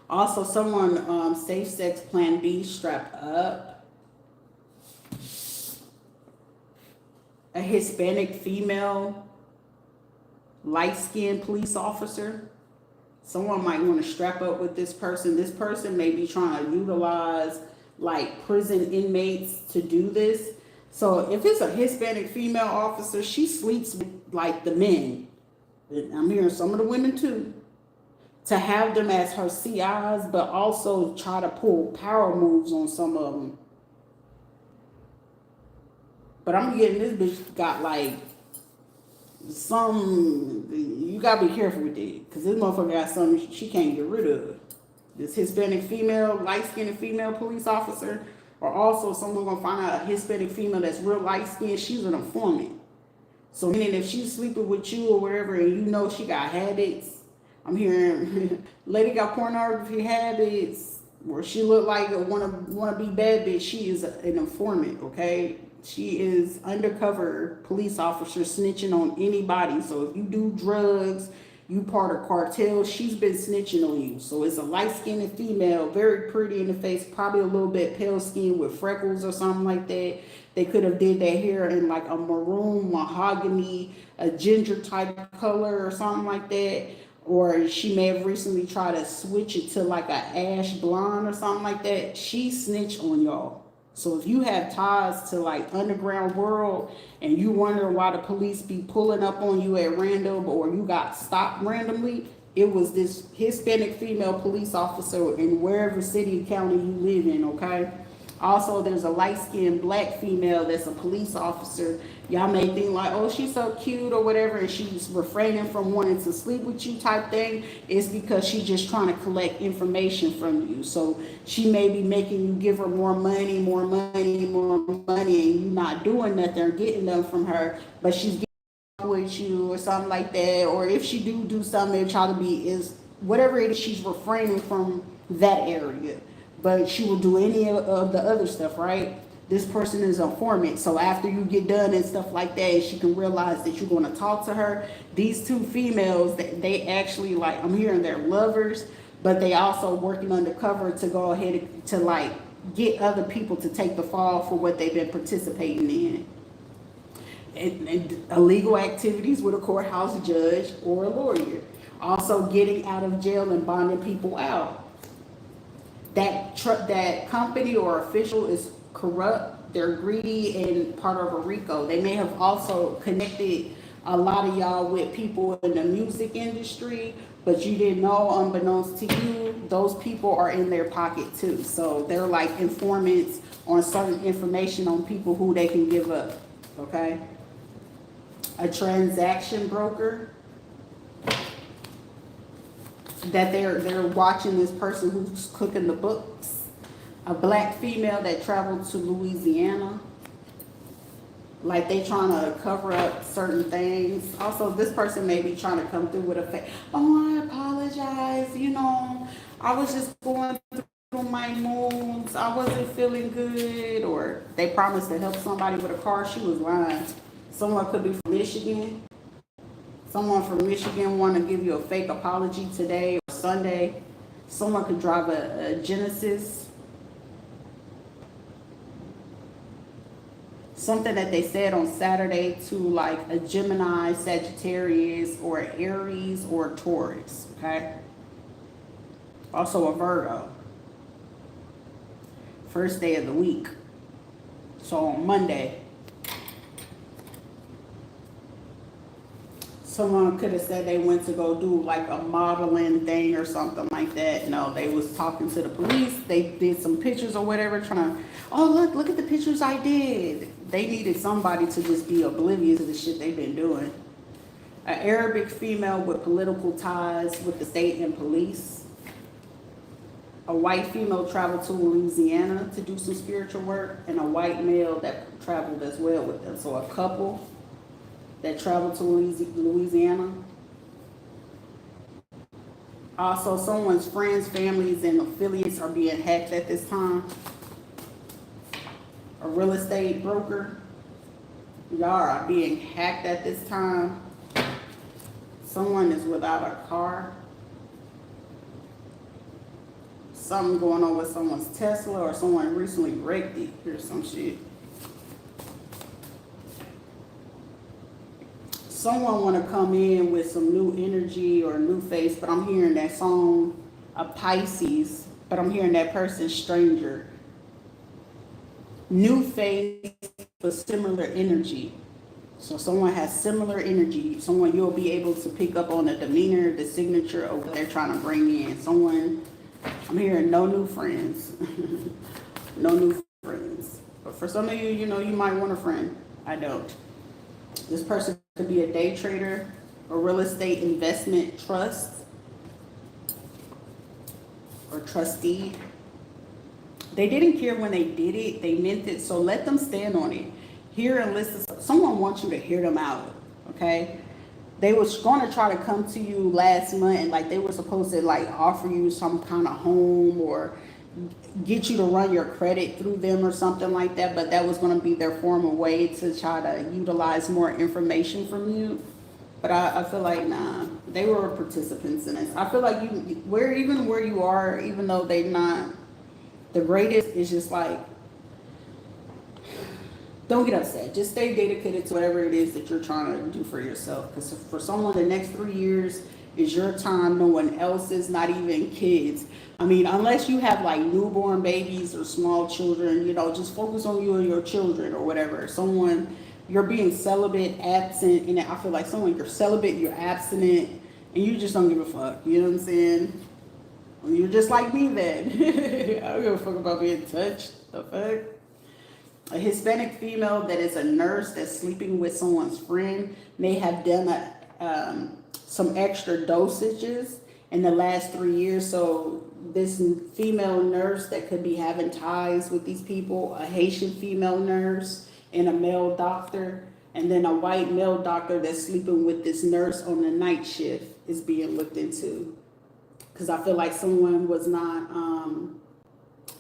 Also, someone, safe sex plan B, strapped up. A Hispanic female, light-skinned police officer. Someone might want to strap up with this person. This person may be trying to utilize like prison inmates to do this. So if it's a Hispanic female officer, she sleeps with like the men. I'm hearing some of the women too. To have them as her CIs, but also try to pull power moves on some of them. But I'm getting this bitch got like some, you gotta be careful with it, because this motherfucker got something she can't get rid of. This Hispanic female, light-skinned female police officer, or also someone gonna find out a Hispanic female that's real light-skinned, she's an informant. So meaning if she's sleeping with you or whatever and you know she got habits, I'm hearing lady got pornography habits, or she look like a wanna be bad bitch, she is an informant, okay? She is undercover police officer snitching on anybody. So if you do drugs, you part of cartel, she's been snitching on you. So it's a light-skinned female, very pretty in the face, probably a little bit pale skin with freckles or something like that. They could have did their hair in like a maroon, mahogany, a ginger type color or something like that. Or she may have recently tried to switch it to like a ash blonde or something like that. She snitched on y'all. So if you have ties to like underground world and you wonder why the police be pulling up on you at random, or you got stopped randomly, it was this Hispanic female police officer in wherever city and county you live in, okay? Also, there's a light-skinned black female that's a police officer. Y'all may think like, oh, she's so cute or whatever, and she's refraining from wanting to sleep with you type thing. It's because she's just trying to collect information from you. So she may be making you give her more money, and you're not doing nothing or getting them from her, but she's getting with you or something like that. Or if she do something, try to be is whatever it is, she's refraining from that area. But she will do any of the other stuff, right? This person is a informant. So after you get done and stuff like that, she can realize that you're going to talk to her. These two females, they actually, like, I'm hearing they're lovers, but they also working undercover to go ahead to like get other people to take the fall for what they've been participating in. And illegal activities with a courthouse judge or a lawyer. Also getting out of jail and bonding people out. That company or official is corrupt, they're greedy, and part of a RICO. They may have also connected a lot of y'all with people in the music industry, but you didn't know, unbeknownst to you, those people are in their pocket too. So they're like informants on certain information on people who they can give up, okay? A transaction broker, that they're watching this person who's cooking the books. A black female that traveled to Louisiana, like they trying to cover up certain things. Also, this person may be trying to come through with a fake, oh, I apologize, you know, I was just going through my moods, I wasn't feeling good. Or they promised to help somebody with a car, she was lying. Someone could be from Michigan. Someone from Michigan want to give you a fake apology today or Sunday. Someone could drive a Genesis. Something that they said on Saturday to like a Gemini, Sagittarius, or Aries, or Taurus, okay? Also a Virgo. First day of the week. So on Monday. Someone could have said they went to go do like a modeling thing or something like that. No, they was talking to the police. They did some pictures or whatever, trying to, oh, look at the pictures I did. They needed somebody to just be oblivious to the shit they've been doing. An Arabic female with political ties with the state and police. A white female traveled to Louisiana to do some spiritual work, and a white male that traveled as well with them. So a couple that traveled to Louisiana. Also, someone's friends, families, and affiliates are being hacked at this time. A real estate broker. Y'all are being hacked at this time. Someone is without a car. Something going on with someone's Tesla, or someone recently wrecked it or some shit. Someone want to come in with some new energy or new face, but I'm hearing that song, a Pisces, but I'm hearing that person stranger. New face, but similar energy. So someone has similar energy. Someone you'll be able to pick up on the demeanor, the signature of what they're trying to bring in. Someone, I'm hearing no new friends. No new friends. But for some of you, you know, you might want a friend. I don't. This person could be a day trader, a real estate investment trust, or trustee. They didn't care when they did it. They meant it. So let them stand on it. Hear and listen. Someone wants you to hear them out. Okay. They was going to try to come to you last month, and like they were supposed to like offer you some kind of home or get you to run your credit through them or something like that, but that was going to be their formal way to try to utilize more information from you. But I feel like, nah, they were participants in this. I feel like where you are, even though they're not the greatest, is just like, don't get upset. Just stay dedicated to whatever it is that you're trying to do for yourself. Because for someone, the next 3 years is your time. No one else's, not even kids. I mean, unless you have like newborn babies or small children, you know, just focus on you and your children or whatever. Someone, you're being celibate, absent, and I feel like someone, you're celibate, you're abstinent, and you just don't give a fuck. You know what I'm saying? Well, you're just like me then. I don't give a fuck about being touched. The fuck? A Hispanic female that is a nurse that's sleeping with someone's friend may have done some extra dosages in the last 3 years. So this female nurse that could be having ties with these people, a Haitian female nurse and a male doctor, and then a white male doctor that's sleeping with this nurse on the night shift is being looked into. Because I feel like someone was not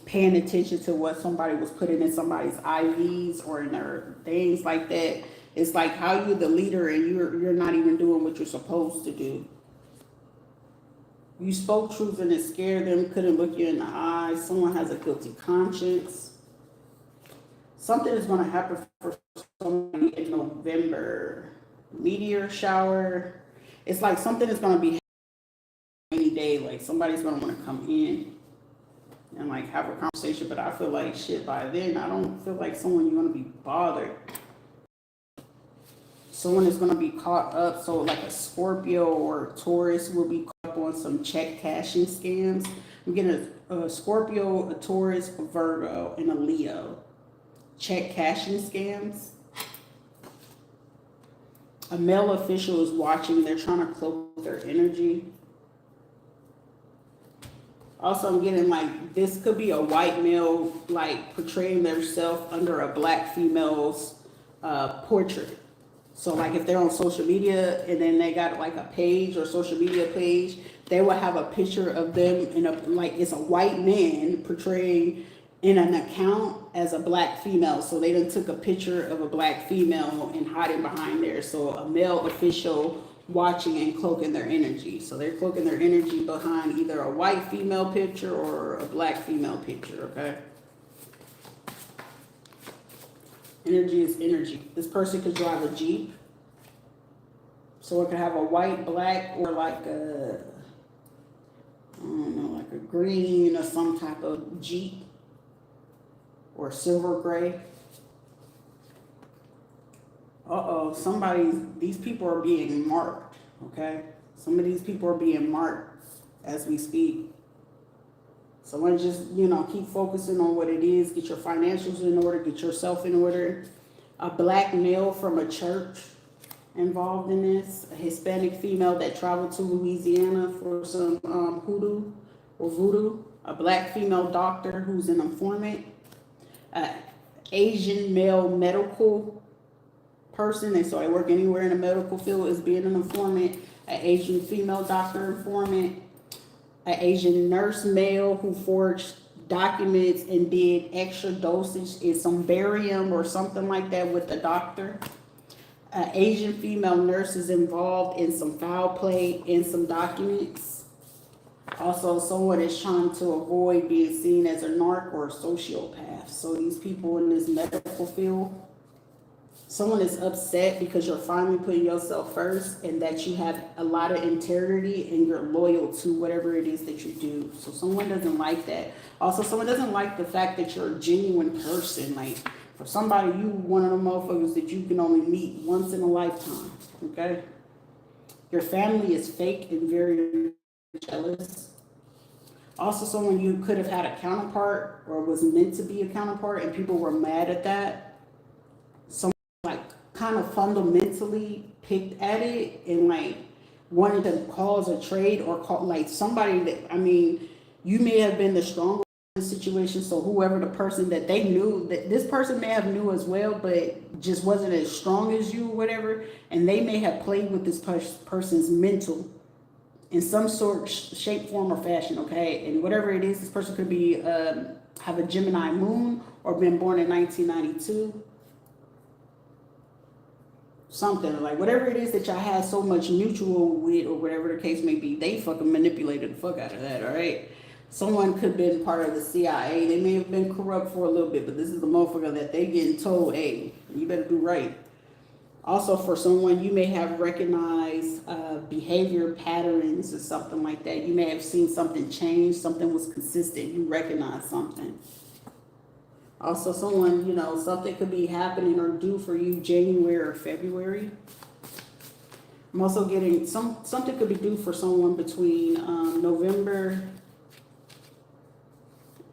paying attention to what somebody was putting in somebody's IVs or in their things like that. It's like how you're the leader and you're not even doing what you're supposed to do. You spoke truth and it scared them, couldn't look you in the eyes. Someone has a guilty conscience. Something is going to happen for someone in November. Meteor shower. It's like something is going to be any day. Like somebody's going to want to come in and like have a conversation. But I feel like shit by then, I don't feel like someone you're going to be bothered. Someone is going to be caught up. So like a Scorpio or Taurus will be caught up on some check cashing scams. I'm getting a Scorpio, a Taurus, a Virgo, and a Leo. Check cashing scams. A male official is watching. They're trying to cloak their energy. Also, I'm getting like, this could be a white male like portraying themselves under a black female's portrait. So like if they're on social media and then they got like a page or social media page, they will have a picture of them in a, like it's a white man portraying in an account as a black female. So they done took a picture of a black female and hiding behind there. So a male official watching and cloaking their energy. So they're cloaking their energy behind either a white female picture or a black female picture, okay? Energy is energy. This person could drive a Jeep. So it could have a white, black, or like a, I don't know, like a green or some type of Jeep. Or silver gray. These people are being marked, okay? Some of these people are being marked as we speak. Someone just, keep focusing on what it is. Get your financials in order, get yourself in order. A black male from a church involved in this. A Hispanic female that traveled to Louisiana for some hoodoo or voodoo. A black female doctor who's an informant. Asian male medical person, and so I work anywhere in the medical field as being an informant. An Asian female doctor informant. An Asian nurse male who forged documents and did extra dosage in some barium or something like that with the doctor. An Asian female nurse is involved in some foul play in some documents. Also, someone is trying to avoid being seen as a narc or a sociopath. So these people in this medical field, someone is upset because you're finally putting yourself first and that you have a lot of integrity and you're loyal to whatever it is that you do. So someone doesn't like that. Also, someone doesn't like the fact that you're a genuine person. Like, for somebody, you one of the motherfuckers that you can only meet once in a lifetime, okay? Your family is fake and very jealous. Also, someone you could have had a counterpart or was meant to be a counterpart and people were mad at that. Someone like kind of fundamentally picked at it and like wanted to cause a trade or call like somebody that, you may have been the stronger in the situation. So whoever the person that they knew, that this person may have knew as well, but just wasn't as strong as you or whatever. And they may have played with this person's mental in some sort, shape, form, or fashion, okay? And whatever it is, this person could be, have a Gemini moon or been born in 1992. Something, like whatever it is that y'all had so much mutual with or whatever the case may be, they fucking manipulated the fuck out of that, all right? Someone could have been part of the CIA. They may have been corrupt for a little bit, but this is the motherfucker that they getting told, hey, you better do right. Also, for someone, you may have recognized behavior patterns or something like that. You may have seen something change. Something was consistent. You recognize something. Also, someone, something could be happening or due for you January or February. I'm also getting something could be due for someone between November.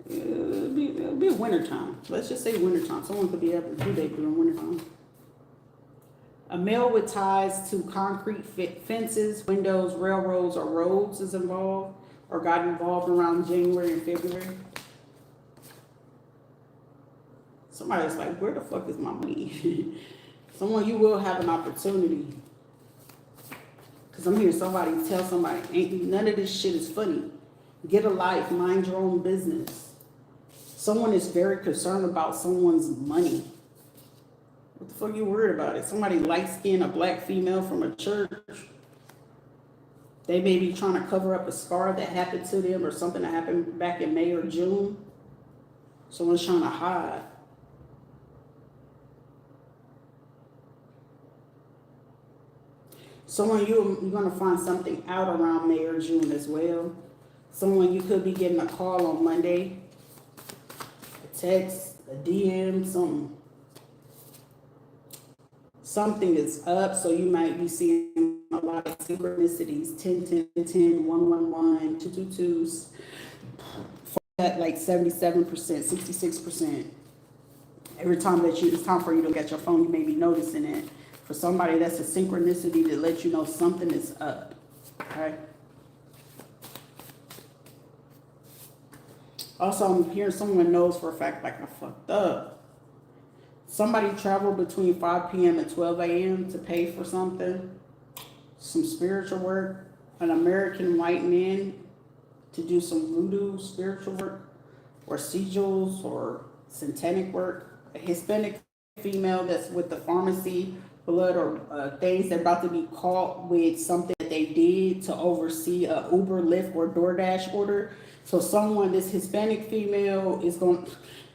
It'll be wintertime. Let's just say wintertime. Someone could be having a due date during wintertime. A male with ties to concrete fences, windows, railroads, or roads is involved or got involved around January and February. Somebody's like, where the fuck is my money? Someone, you will have an opportunity. Because I'm hearing somebody tell somebody, none of this shit is funny. Get a life, mind your own business. Someone is very concerned about someone's money. What the fuck you worried about it? Somebody light-skinned, a black female from a church. They may be trying to cover up a scar that happened to them or something that happened back in May or June. Someone's trying to hide. Someone, you're going to find something out around May or June as well. Someone, you could be getting a call on Monday, a text, a DM, something is up, so you might be seeing a lot of synchronicities, 10, 10, 10, 1, 1, 1, 2, 2, 2s, at like 77%, 66%. Every time that it's time for you to look at your phone, you may be noticing it. For somebody, that's a synchronicity to let you know something is up, okay? Also, I'm hearing someone knows for a fact, like, I fucked up. Somebody traveled between 5 p.m. and 12 a.m. to pay for something, some spiritual work. An American white man to do some voodoo spiritual work. or sigils or satanic work. A Hispanic female that's with the pharmacy, blood, or things they're about to be caught with something that they did to oversee a Uber, Lyft, or DoorDash order. So someone, this Hispanic female is going,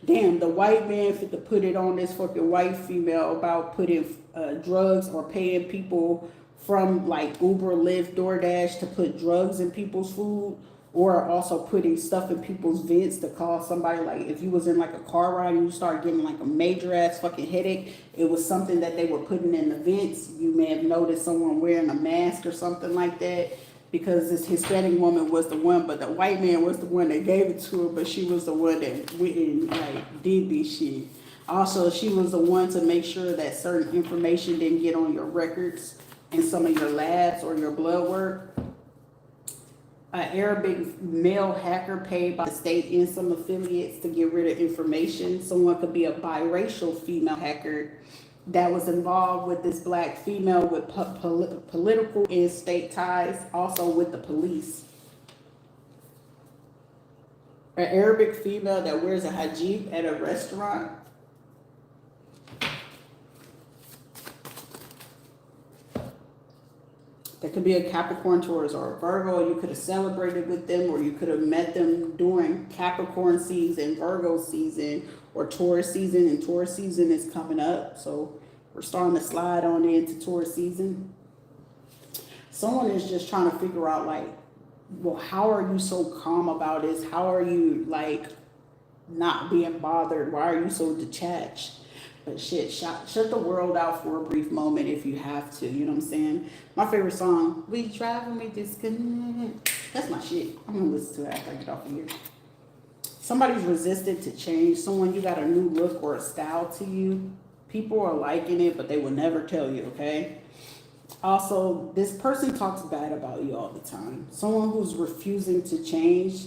damn, the white man fit to put it on this fucking white female about putting drugs or paying people from like Uber, Lyft, DoorDash to put drugs in people's food, or also putting stuff in people's vents to cause somebody, like if you was in like a car ride and you start getting like a major ass fucking headache, it was something that they were putting in the vents. You may have noticed someone wearing a mask or something like that, because this Hispanic woman was the one, but the white man was the one that gave it to her, but she was the one that went and like did this shit. Also, she was the one to make sure that certain information didn't get on your records in some of your labs or your blood work. An Arabic male hacker paid by the state and some affiliates to get rid of information. Someone could be a biracial female hacker that was involved with this black female with political and state ties, also with the police. An Arabic female that wears a hijab at a restaurant. That could be a Capricorn, Taurus, or a Virgo. You could have celebrated with them, or you could have met them during Capricorn season, Virgo season, or Taurus season. And Taurus season is coming up, so we're starting to slide on into Taurus season. Someone is just trying to figure out, like, well, how are you so calm about this? How are you, like, not being bothered? Why are you so detached? But shit, shut the world out for a brief moment if you have to. You know what I'm saying? My favorite song, "We Driving Me Disconnect." That's my shit. I'm gonna listen to it after I get off of here. Somebody's resistant to change. Someone, you got a new look or a style to you. People are liking it, but they will never tell you, okay? Also, this person talks bad about you all the time. Someone who's refusing to change.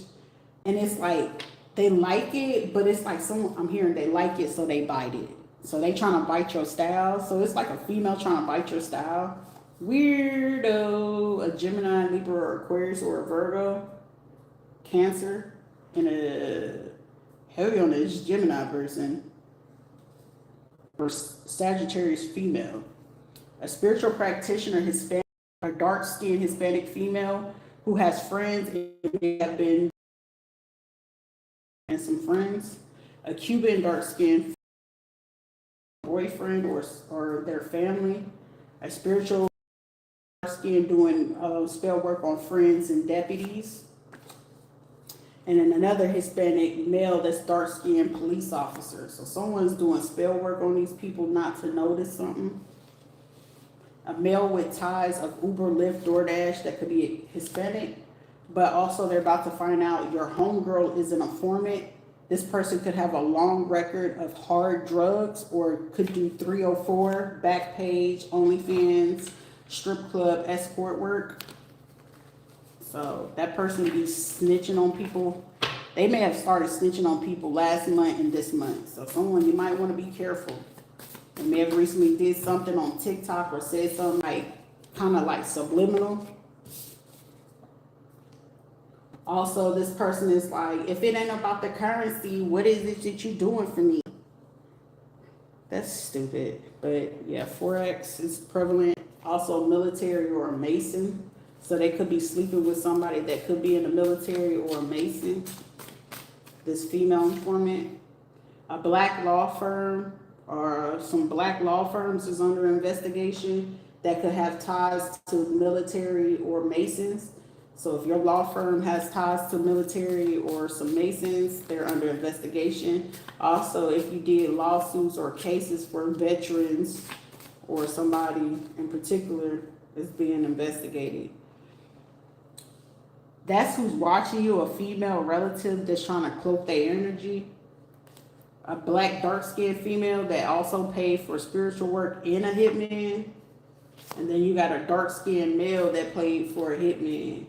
And it's like, they like it, but it's like someone, I'm hearing they like it, so they bite it. So they trying to bite your style. So it's like a female trying to bite your style. Weirdo. A Gemini, Libra, or Aquarius, or a Virgo, Cancer, and a heavy on this Gemini person, or Sagittarius female. A spiritual practitioner, Hispanic, a dark-skinned Hispanic female who has friends and they have been and some friends. A Cuban dark-skinned boyfriend or their family. A spiritual dark-skinned doing spell work on friends and deputies. And then another Hispanic male that's dark-skinned police officer. So someone's doing spell work on these people not to notice something. A male with ties of Uber, Lyft, DoorDash that could be Hispanic, but also they're about to find out your homegirl is an informant. This person could have a long record of hard drugs, or could do 304, Backpage, OnlyFans, strip club, escort work. So that person be snitching on people. They may have started snitching on people last month and this month. So someone, you might want to be careful. They may have recently did something on TikTok or said something like, kind of like subliminal. Also, this person is like, if it ain't about the currency, what is it that you doing for me? That's stupid. But yeah, Forex is prevalent. Also, military or a Mason. So they could be sleeping with somebody that could be in the military or a Mason. This female informant. A black law firm, or some black law firms is under investigation that could have ties to military or Masons. So if your law firm has ties to military or some Masons, they're under investigation. Also, if you did lawsuits or cases for veterans or somebody in particular is being investigated. That's who's watching you, a female relative that's trying to cloak their energy. A black dark-skinned female that also paid for spiritual work in a hitman. And then you got a dark-skinned male that paid for a hitman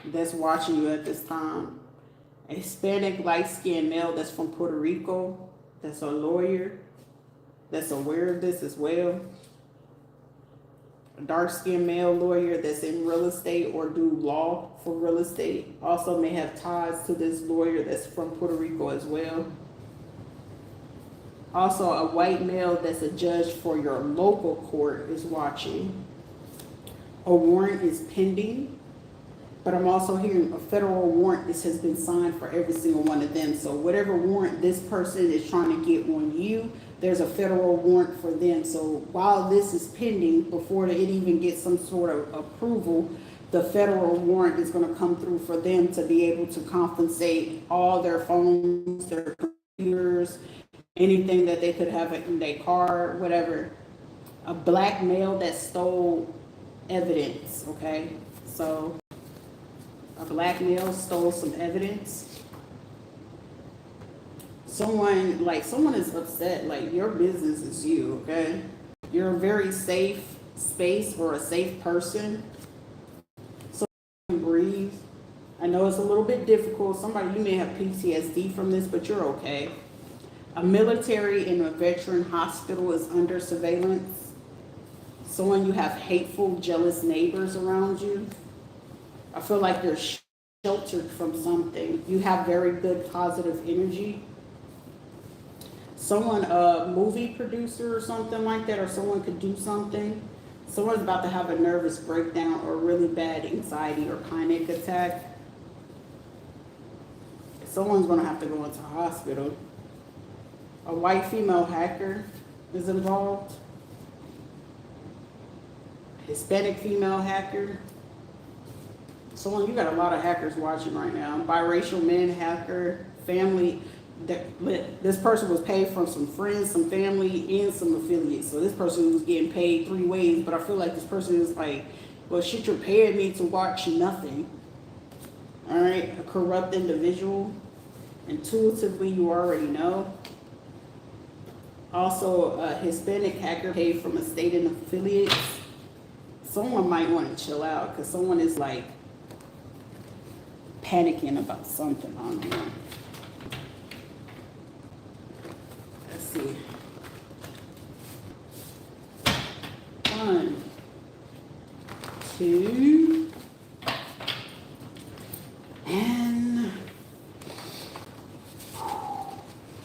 that's watching you at this time. A Hispanic light-skinned male that's from Puerto Rico, that's a lawyer, that's aware of this as well. A dark-skinned male lawyer that's in real estate or do law for real estate. Also may have ties to this lawyer that's from Puerto Rico as well. Also, a white male that's a judge for your local court is watching. A warrant is pending. But I'm also hearing a federal warrant. This has been signed for every single one of them. So whatever warrant this person is trying to get on you, there's a federal warrant for them. So while this is pending, before it even gets some sort of approval, the federal warrant is going to come through for them to be able to compensate all their phones, their computers, anything that they could have in their car, whatever. A black male that stole evidence, okay? So a black male stole some evidence. Someone is upset, like your business is you, okay? You're a very safe space or a safe person. So breathe. I know it's a little bit difficult. You may have PTSD from this, but you're okay. A military and a veteran hospital is under surveillance. You have hateful, jealous neighbors around you. I feel like you're sheltered from something. You have very good positive energy. Someone, a movie producer or something like that, or someone could do something. Someone's about to have a nervous breakdown or really bad anxiety or panic attack. Someone's going to have to go into a hospital. A white female hacker is involved. Hispanic female hacker. You got a lot of hackers watching right now. Biracial man hacker, family. This person was paid from some friends, some family, and some affiliates. So this person was getting paid 3 ways, but I feel like this person is like, well, shit, you're paying me to watch nothing. All right, a corrupt individual. Intuitively, you already know. Also, a Hispanic hacker paid from a state and affiliates. Someone might want to chill out because someone is like panicking about something on here. Let's see. 1, 2, and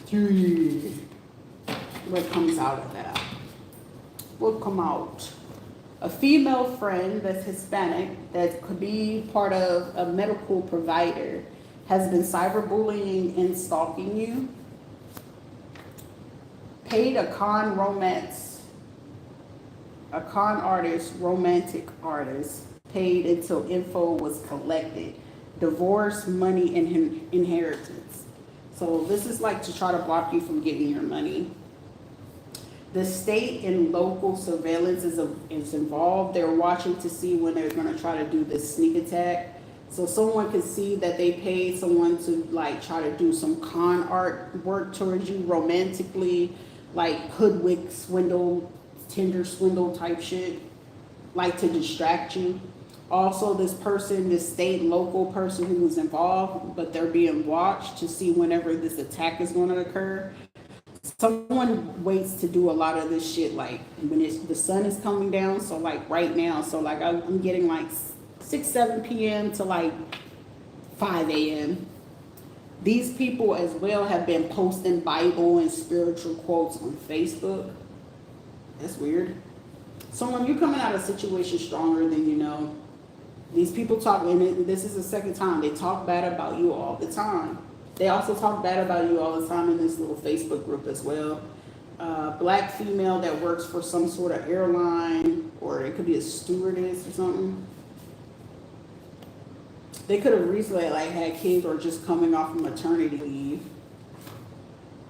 3. What comes out of that? What come out? A female friend that's Hispanic that could be part of a medical provider has been cyberbullying and stalking you. Paid a con artist, romantic artist, paid until info was collected. Divorce, money, and inheritance. So this is like to try to block you from getting your money. The state and local surveillance is involved. They're watching to see when they're going to try to do this sneak attack. So someone can see that they paid someone to like try to do some con art work towards you romantically, like hoodwink, swindle, Tinder swindle type shit, like to distract you. Also, this state local person who was involved, but they're being watched to see whenever this attack is going to occur. Someone waits to do a lot of this shit like when the sun is coming down. So like right now, so like I'm getting like 6-7 p.m. to like 5 a.m. These people as well have been posting Bible and spiritual quotes on Facebook. That's weird. Someone, you're coming out of a situation stronger than you know. These people talk, and this is the second time, they talk bad about you all the time. They also talk bad about you all the time in this little Facebook group as well. Black female that works for some sort of airline, or it could be a stewardess or something. They could have recently like had kids or just coming off of maternity leave.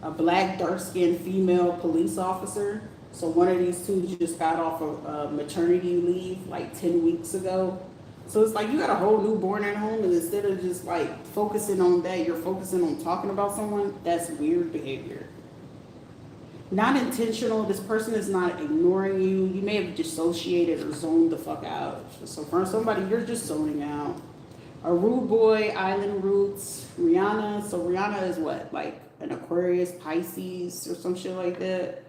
A black dark-skinned female police officer. So one of these two just got off of maternity leave like 10 weeks ago. So it's like you got a whole newborn at home, and instead of just like focusing on that, you're focusing on talking about someone. That's weird behavior. Not intentional. This person is not ignoring you. You may have dissociated or zoned the fuck out. So for somebody, you're just zoning out. A rude boy, island roots, Rihanna. So Rihanna is what? Like an Aquarius, Pisces, or some shit like that.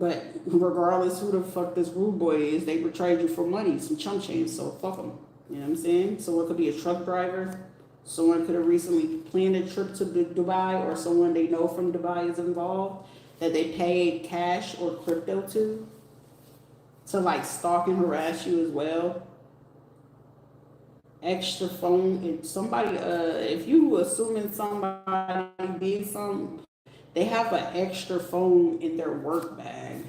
But regardless who the fuck this rude boy is, they betrayed you for money, some chump change, so fuck them. You know what I'm saying? Someone could be a truck driver. Someone could have recently planned a trip to Dubai, or someone they know from Dubai is involved that they paid cash or crypto to like stalk and harass you as well. Extra phone, if somebody, if you assuming somebody did something, they have an extra phone in their work bag.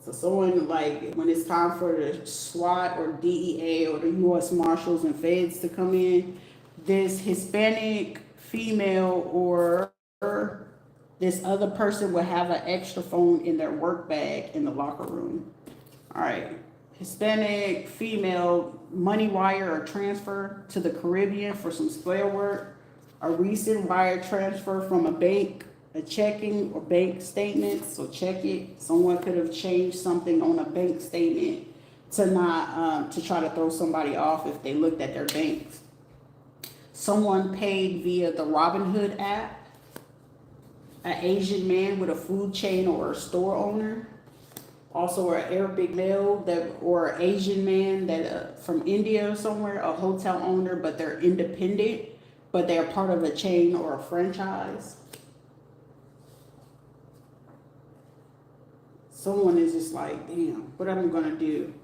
So someone, like, when it's time for the SWAT or DEA or the U.S. Marshals and Feds to come in, this Hispanic female or this other person would have an extra phone in their work bag in the locker room. All right. Hispanic female, money wire or transfer to the Caribbean for some spell work. A recent wire transfer from a bank, a checking or bank statement, so check it. Someone could have changed something on a bank statement to not to try to throw somebody off if they looked at their banks. Someone paid via the Robinhood app. An Asian man with a food chain or a store owner. Also, an Arabic male that or Asian man that from India or somewhere, a hotel owner, but they're independent, but they're part of a chain or a franchise. Someone is just like, damn, what am I gonna do?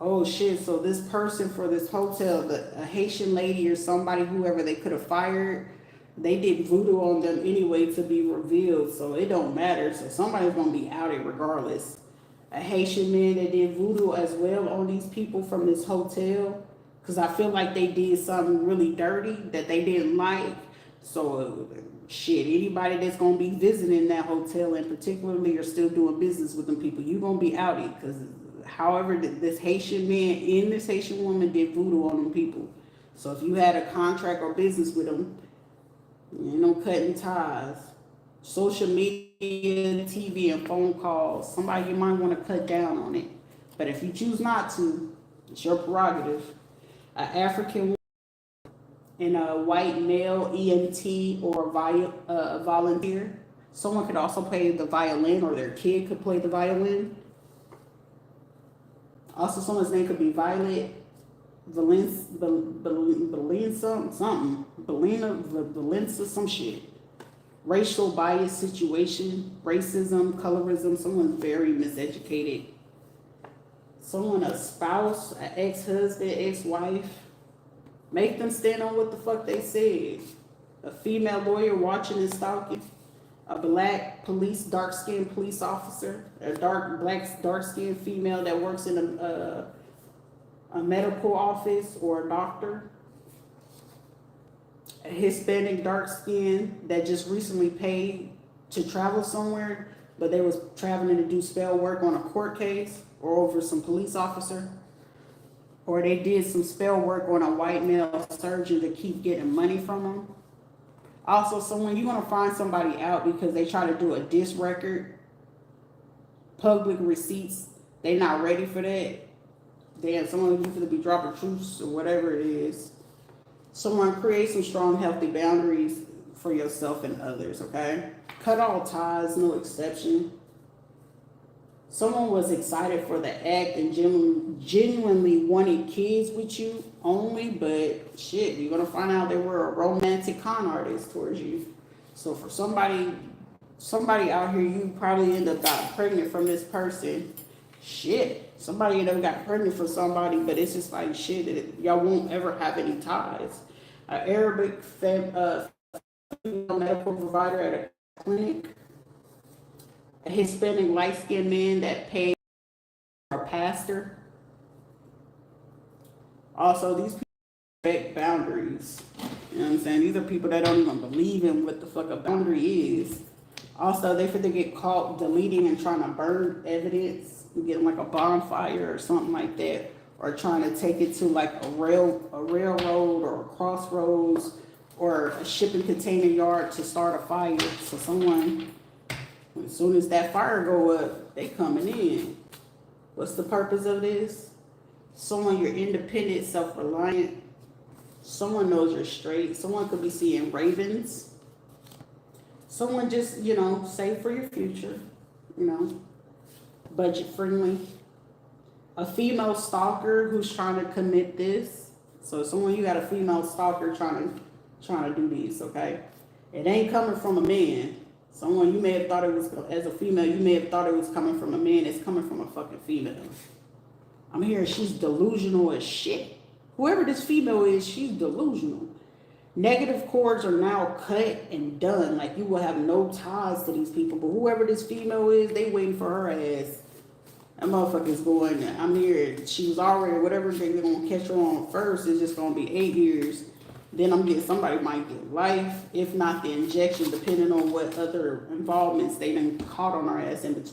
Oh shit, so this person for this hotel, a Haitian lady or somebody, whoever they could have fired, they did voodoo on them anyway to be revealed, so it don't matter. So somebody's gonna be outed regardless. A Haitian man that did voodoo as well on these people from this hotel, because I feel like they did something really dirty that they didn't like. So shit, anybody that's gonna be visiting that hotel and particularly are still doing business with them people, you gonna be outed, because however this Haitian man and this Haitian woman did voodoo on them people. So if you had a contract or business with them, you know, cutting ties. Social media, TV, and phone calls. Somebody you might want to cut down on it. But if you choose not to, it's your prerogative. An African and a white male EMT or volunteer. Someone could also play the violin, or their kid could play the violin. Also, someone's name could be Violet, Valensa, some shit. Racial bias situation, racism, colorism, someone's very miseducated. Someone, a spouse, an ex-husband, ex-wife, make them stand on what the fuck they said. A female lawyer watching and stalking. A black police, dark-skinned police officer. A dark-skinned female that works in a medical office or a doctor. A Hispanic dark skin that just recently paid to travel somewhere, but they was traveling to do spell work on a court case or over some police officer, or they did some spell work on a white male surgeon to keep getting money from them. Also, someone, you're gonna find somebody out because they try to do a diss record, public receipts. They not ready for that. Damn, someone you could be dropping truths or whatever it is. Someone create some strong, healthy boundaries for yourself and others, okay? Cut all ties, no exception. Someone was excited for the act and genuinely wanted kids with you only, but shit, you're gonna find out they were a romantic con artist towards you. So for somebody out here, you probably end up got pregnant from this person. Shit, somebody end up got pregnant for somebody, but it's just like shit, y'all won't ever have any ties. An Arabic medical provider at a clinic. A Hispanic light-skinned man that paid a pastor. Also, these people respect boundaries. You know what I'm saying? These are people that don't even believe in what the fuck a boundary is. Also, they feel they get caught deleting and trying to burn evidence, getting like a bonfire or something like that, or trying to take it to like a railroad or a crossroads or a shipping container yard to start a fire. So someone, as soon as that fire go up, they coming in. What's the purpose of this? Someone you're independent, self-reliant. Someone knows you're straight. Someone could be seeing ravens. Someone just, you know, save for your future, you know, budget friendly. A female stalker who's trying to commit this. So someone, you got a female stalker trying to do these, okay? It ain't coming from a man. Someone, you may have thought it was, as a female, you may have thought it was coming from a man. It's coming from a fucking female. I'm hearing she's delusional as shit. Whoever this female is, she's delusional. Negative cords are now cut and done. Like, you will have no ties to these people. But whoever this female is, they waiting for her ass. That motherfucker's going, I'm here. She was already, whatever they're going to catch her on first, is just going to be 8 years. Then I'm getting, somebody might get life, if not the injection, depending on what other involvements they done caught on her ass. And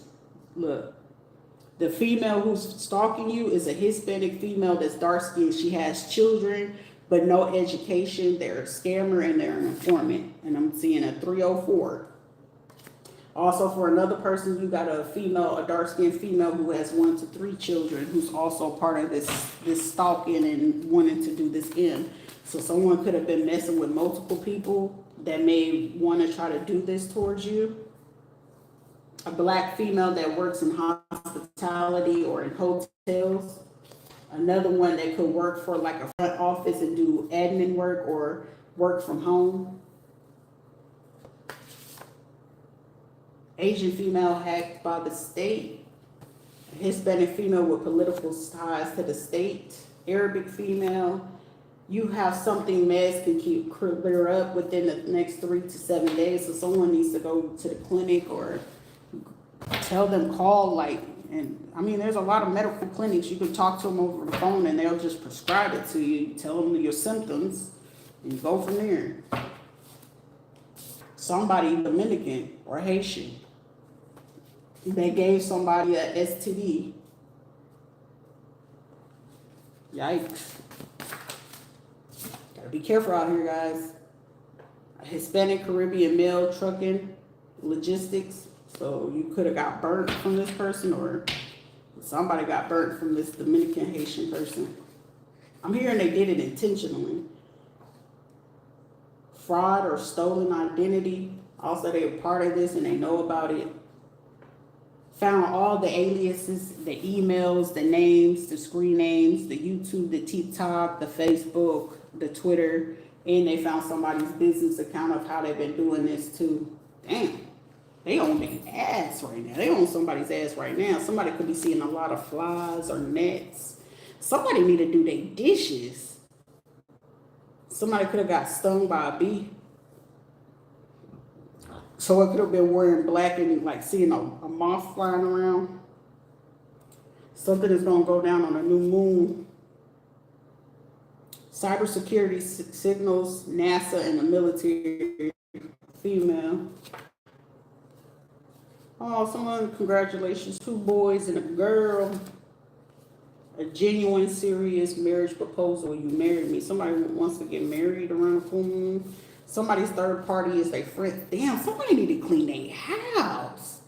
look, the female who's stalking you is a Hispanic female that's dark skinned. She has children, but no education. They're a scammer and they're an informant. And I'm seeing a 304. Also, for another person, you got a female, a dark-skinned female who has 1 to 3 children, who's also part of this stalking and wanting to do this in. So someone could have been messing with multiple people that may want to try to do this towards you. A black female that works in hospitality or in hotels. Another one that could work for like a front office and do admin work or work from home. Asian female hacked by the state. Hispanic female with political ties to the state. Arabic female. You have something meds can keep clear up within the next 3 to 7 days. So someone needs to go to the clinic or tell them, call, like, and I mean, there's a lot of medical clinics. You can talk to them over the phone and they'll just prescribe it to you. Tell them your symptoms and you go from there. Somebody Dominican or Haitian, they gave somebody a STD. Yikes. Gotta be careful out here, guys. A Hispanic Caribbean male trucking logistics. So you could have got burnt from this person, or somebody got burnt from this Dominican Haitian person. I'm hearing they did it intentionally. Fraud or stolen identity. Also, they're part of this and they know about it. Found all the aliases, the emails, the names, the screen names, the YouTube, the TikTok, the Facebook, the Twitter, and they found somebody's business account of how they've been doing this too. Damn, they on their ass right now. They on somebody's ass right now. Somebody could be seeing a lot of flies or nets. Somebody need to do their dishes. Somebody could have got stung by a bee. So it could have been wearing black and like seeing a moth flying around. Something is going to go down on a new moon. Cybersecurity signals, NASA and the military. Female. Oh, someone, congratulations. 2 boys and a girl. A genuine, serious marriage proposal. You married me. Somebody wants to get married around the full moon. Somebody's third party is their friend. Damn, somebody need to clean their house.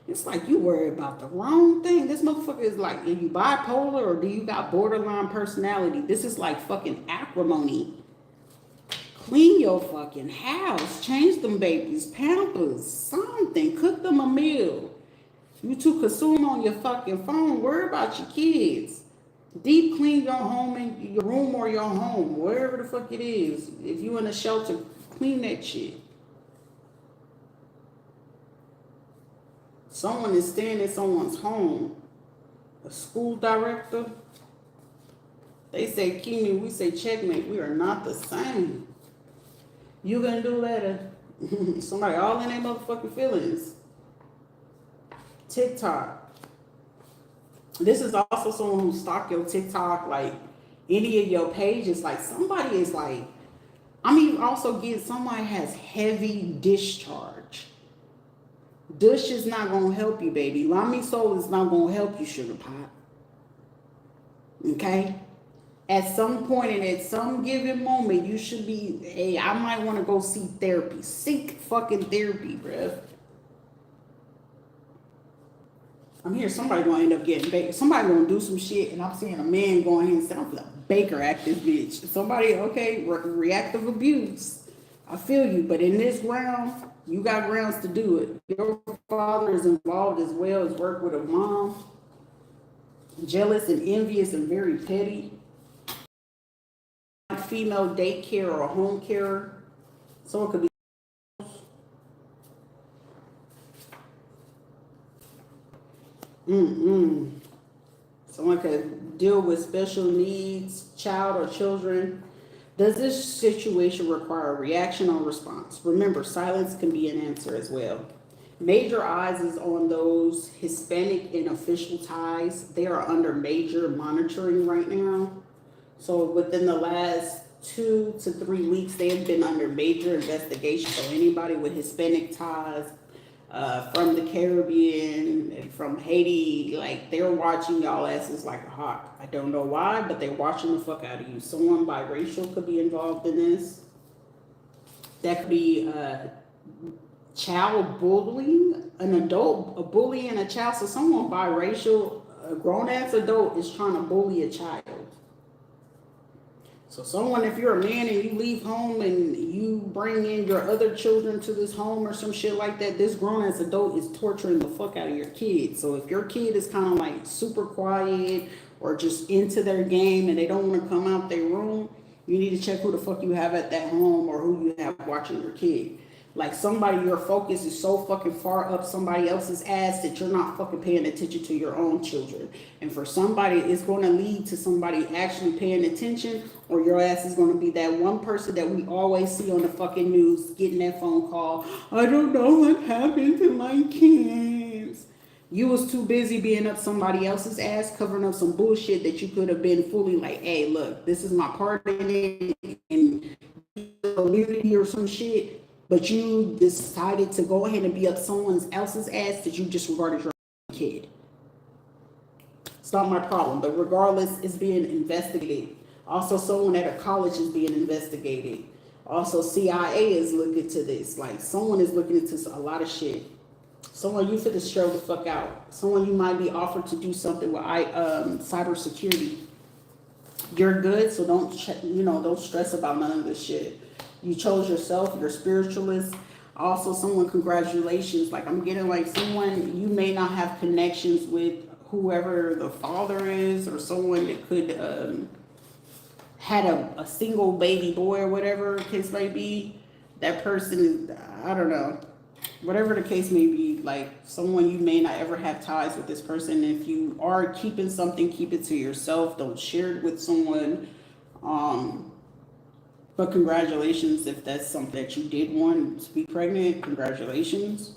It's like you worry about the wrong thing. This motherfucker is like, are you bipolar or do you got borderline personality? This is like fucking acrimony. Clean your fucking house. Change them babies, pampers, something. Cook them a meal. You too consumed on your fucking phone. Worry about your kids. Deep clean your home and your room or your home, wherever the fuck it is. If you in a shelter, clean that shit. Someone is staying in someone's home. A school director. They say Kimi, we say checkmate. We are not the same. You gonna do that? Somebody all in their motherfucking feelings. TikTok. This is also someone who stalk your TikTok, like any of your pages. Like somebody is like, I mean, also get somebody has heavy discharge. Dish is not gonna help you, baby. Lami Soul is not gonna help you, sugar pot. Okay? At some point and at some given moment, you should be, hey, I might want to go see therapy. Seek fucking therapy, bruh. I'm here, somebody gonna end up getting baked. Somebody gonna do some shit, and I'm seeing a man going ahead and say, I'm gonna Baker act this bitch. Somebody, okay, reactive abuse. I feel you, but in this ground, you got grounds to do it. Your father is involved as well as work with a mom, jealous and envious and very petty. Female daycare or a home carer. So it could be someone could deal with special needs, child or children. Does this situation require a reaction or response? Remember, silence can be an answer as well. Major eyes is on those Hispanic and official ties. They are under major monitoring right now. So within the last 2 to 3 weeks, they have been under major investigation. So anybody with Hispanic ties, from the Caribbean and from Haiti, like they're watching y'all asses like a hawk. I don't know why, but they're watching the fuck out of you. Someone biracial could be involved in this. That could be child bullying, an adult, a bully and a child. So someone biracial, a grown ass adult is trying to bully a child. So someone, if you're a man and you leave home and you bring in your other children to this home or some shit like that, this grown ass adult is torturing the fuck out of your kid. So if your kid is kind of like super quiet or just into their game and they don't want to come out their room, you need to check who the fuck you have at that home or who you have watching your kid. Like somebody, your focus is so fucking far up somebody else's ass that you're not fucking paying attention to your own children. And for somebody, it's going to lead to somebody actually paying attention, or your ass is going to be that one person that we always see on the fucking news getting that phone call. I don't know what happened to my kids. You was too busy being up somebody else's ass, covering up some bullshit that you could have been fully like, hey, look, this is my part in community or some shit. But you decided to go ahead and be up someone else's ass that you disregarded your kid. It's not my problem, but regardless, it's being investigated. Also, someone at a college is being investigated. Also, CIA is looking to this. Like, someone is looking into a lot of shit. Someone you fit to show the fuck out. Someone you might be offered to do something with cybersecurity. You're good, so don't stress about none of this shit. You chose yourself, you're spiritualist. Also, someone, congratulations. Like, I'm getting like someone, you may not have connections with whoever the father is, or someone that could had a single baby boy or whatever the case may be. That person is, I don't know, whatever the case may be, like someone you may not ever have ties with this person. If you are keeping something, keep it to yourself. Don't share it with someone. But congratulations if that's something that you did want to be pregnant. Congratulations.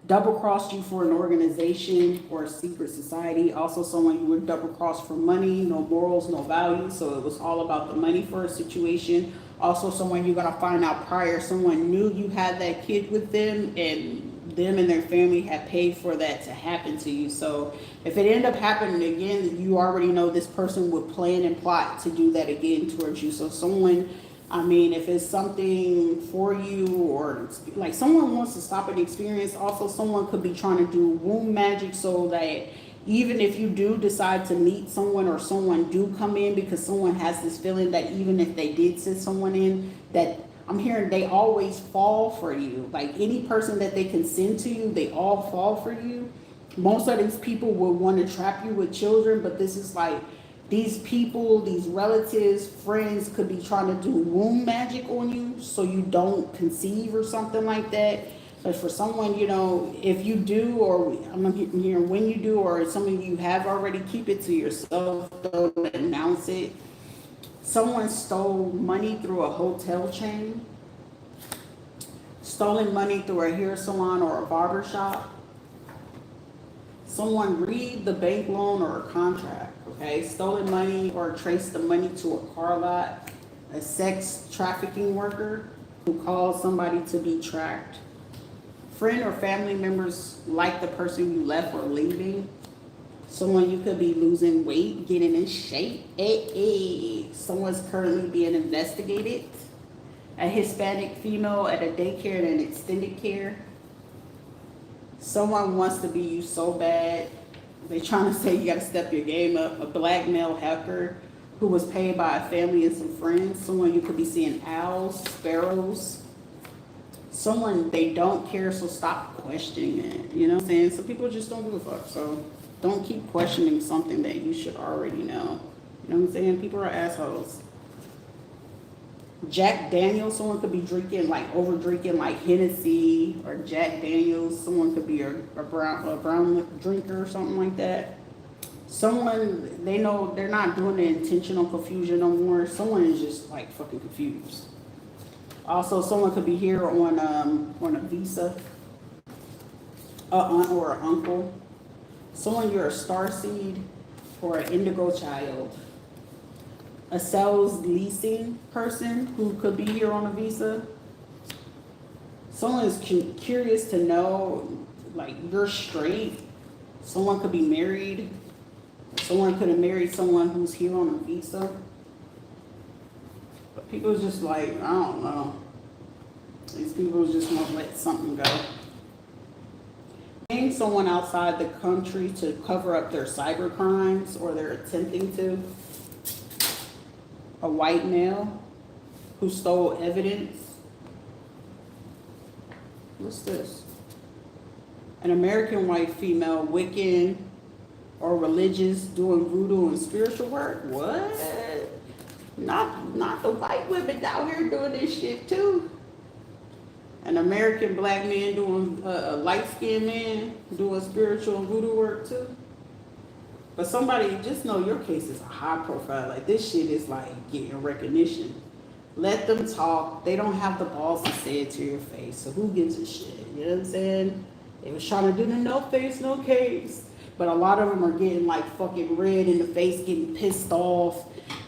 Double crossed you for an organization or a secret society. Also, someone you would double cross for money, no morals, no values. So it was all about the money for a situation. Also, someone you're gonna find out prior, someone knew you had that kid with them, and them and their family had paid for that to happen to you. So if it ended up happening again, you already know this person would plan and plot to do that again towards you. So someone, I mean, if it's something for you, or like someone wants to stop an experience. Also, someone could be trying to do womb magic so that even if you do decide to meet someone, or someone do come in, because someone has this feeling that even if they did send someone in, that I'm hearing they always fall for you. Like any person that they can send to you, they all fall for you. Most of these people will want to trap you with children, but this is like these people, these relatives, friends could be trying to do womb magic on you so you don't conceive or something like that. But for someone, if you do, or I'm hearing when you do, or something you have already, keep it to yourself. Don't announce it. Someone stole money through a hotel chain. Stolen money through a hair salon or a barber shop. Someone read the bank loan or a contract. Okay, stolen money or trace the money to a car lot. A sex trafficking worker who calls somebody to be tracked. Friend or family members like the person you left or leaving. Someone you could be losing weight, getting in shape. Someone's currently being investigated. A Hispanic female at a daycare and an extended care. Someone wants to be you so bad. They're trying to say you got to step your game up. A black male hacker who was paid by a family and some friends. Someone you could be seeing owls, sparrows. Someone they don't care, so stop questioning it. You know what I'm saying? Some people just don't give a fuck. So don't keep questioning something that you should already know. You know what I'm saying? People are assholes. Jack Daniels, someone could be drinking, like over drinking, like Hennessy or Jack Daniels. Someone could be a brown drinker or something like that. Someone, they know they're not doing the intentional confusion no more. Someone is just like fucking confused. Also, someone could be here on a visa, a aunt or an uncle. Someone you're a star seed or an indigo child. A sales leasing person who could be here on a visa. Someone is curious to know, like, you're straight. Someone could be married. Someone could have married someone who's here on a visa. But people just like, I don't know. These people just want to let something go. Paying someone outside the country to cover up their cyber crimes, or they're attempting to. A white male who stole evidence. What's this? An American white female, Wiccan or religious, doing voodoo and spiritual work. What? Not the white women out here doing this shit too. An American black man doing a light-skinned man doing spiritual and voodoo work too. But somebody, just know your case is a high profile. Like, this shit is like getting recognition. Let them talk. They don't have the balls to say it to your face. So who gives a shit? You know what I'm saying? They was trying to do the no face, no case. But a lot of them are getting like fucking red in the face, getting pissed off,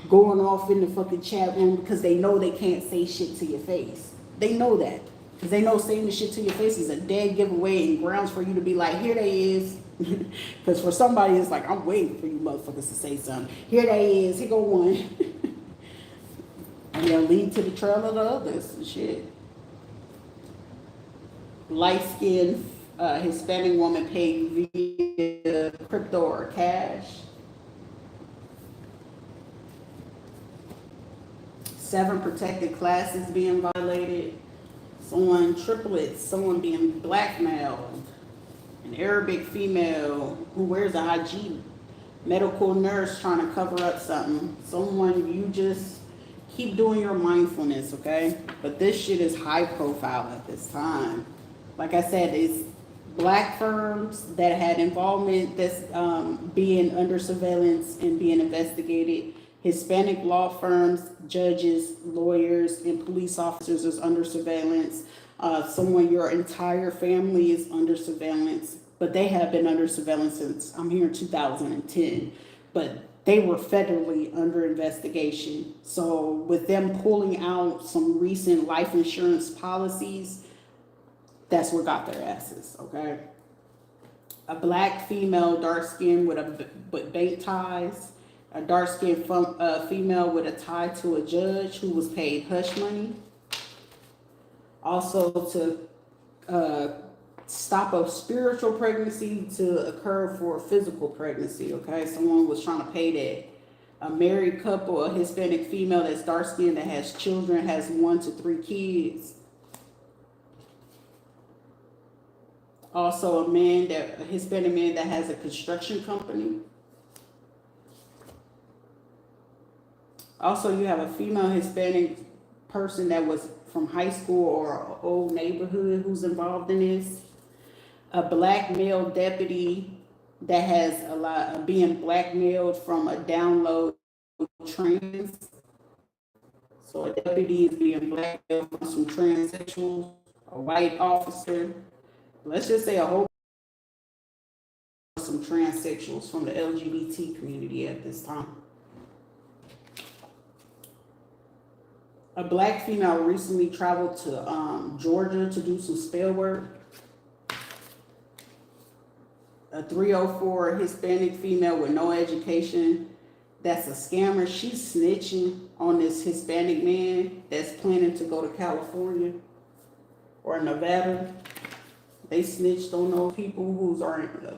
going off in the fucking chat room because they know they can't say shit to your face. They know that. Because they know saying the shit to your face is a dead giveaway and grounds for you to be like, here they is. Because for somebody, it's like, I'm waiting for you motherfuckers to say something. Here they is. Here go one. And they'll lead to the trail of the others and shit. Light-skinned Hispanic woman paid via crypto or cash. 7 protected classes being violated. Someone triplets, someone being blackmailed. An Arabic female who wears a hijab. Medical nurse trying to cover up something. Someone you just keep doing your mindfulness, okay? But this shit is high profile at this time. Like I said, it's black firms that had involvement that's being under surveillance and being investigated. Hispanic law firms, judges, lawyers, and police officers is under surveillance. Someone your entire family is under surveillance, but they have been under surveillance since I'm here in 2010. But they were federally under investigation. So with them pulling out some recent life insurance policies, that's what got their asses, okay? A black female, dark skin with bank ties. A dark-skinned female with a tie to a judge who was paid hush money. Also to stop a spiritual pregnancy to occur for a physical pregnancy, okay? Someone was trying to pay that. A married couple, a Hispanic female that's dark-skinned that has children, has 1 to 3 kids. Also a Hispanic man that has a construction company. Also, you have a female Hispanic person that was from high school or an old neighborhood who's involved in this. A black male deputy that has a lot of being blackmailed from a download trans. So a deputy is being blackmailed from some transsexuals, a white officer. Let's just say a whole some transsexuals from the LGBT community at this time. A black female recently traveled to Georgia to do some spell work. A 304 Hispanic female with no education that's a scammer. She's snitching on this Hispanic man that's planning to go to California or Nevada. They snitched on those people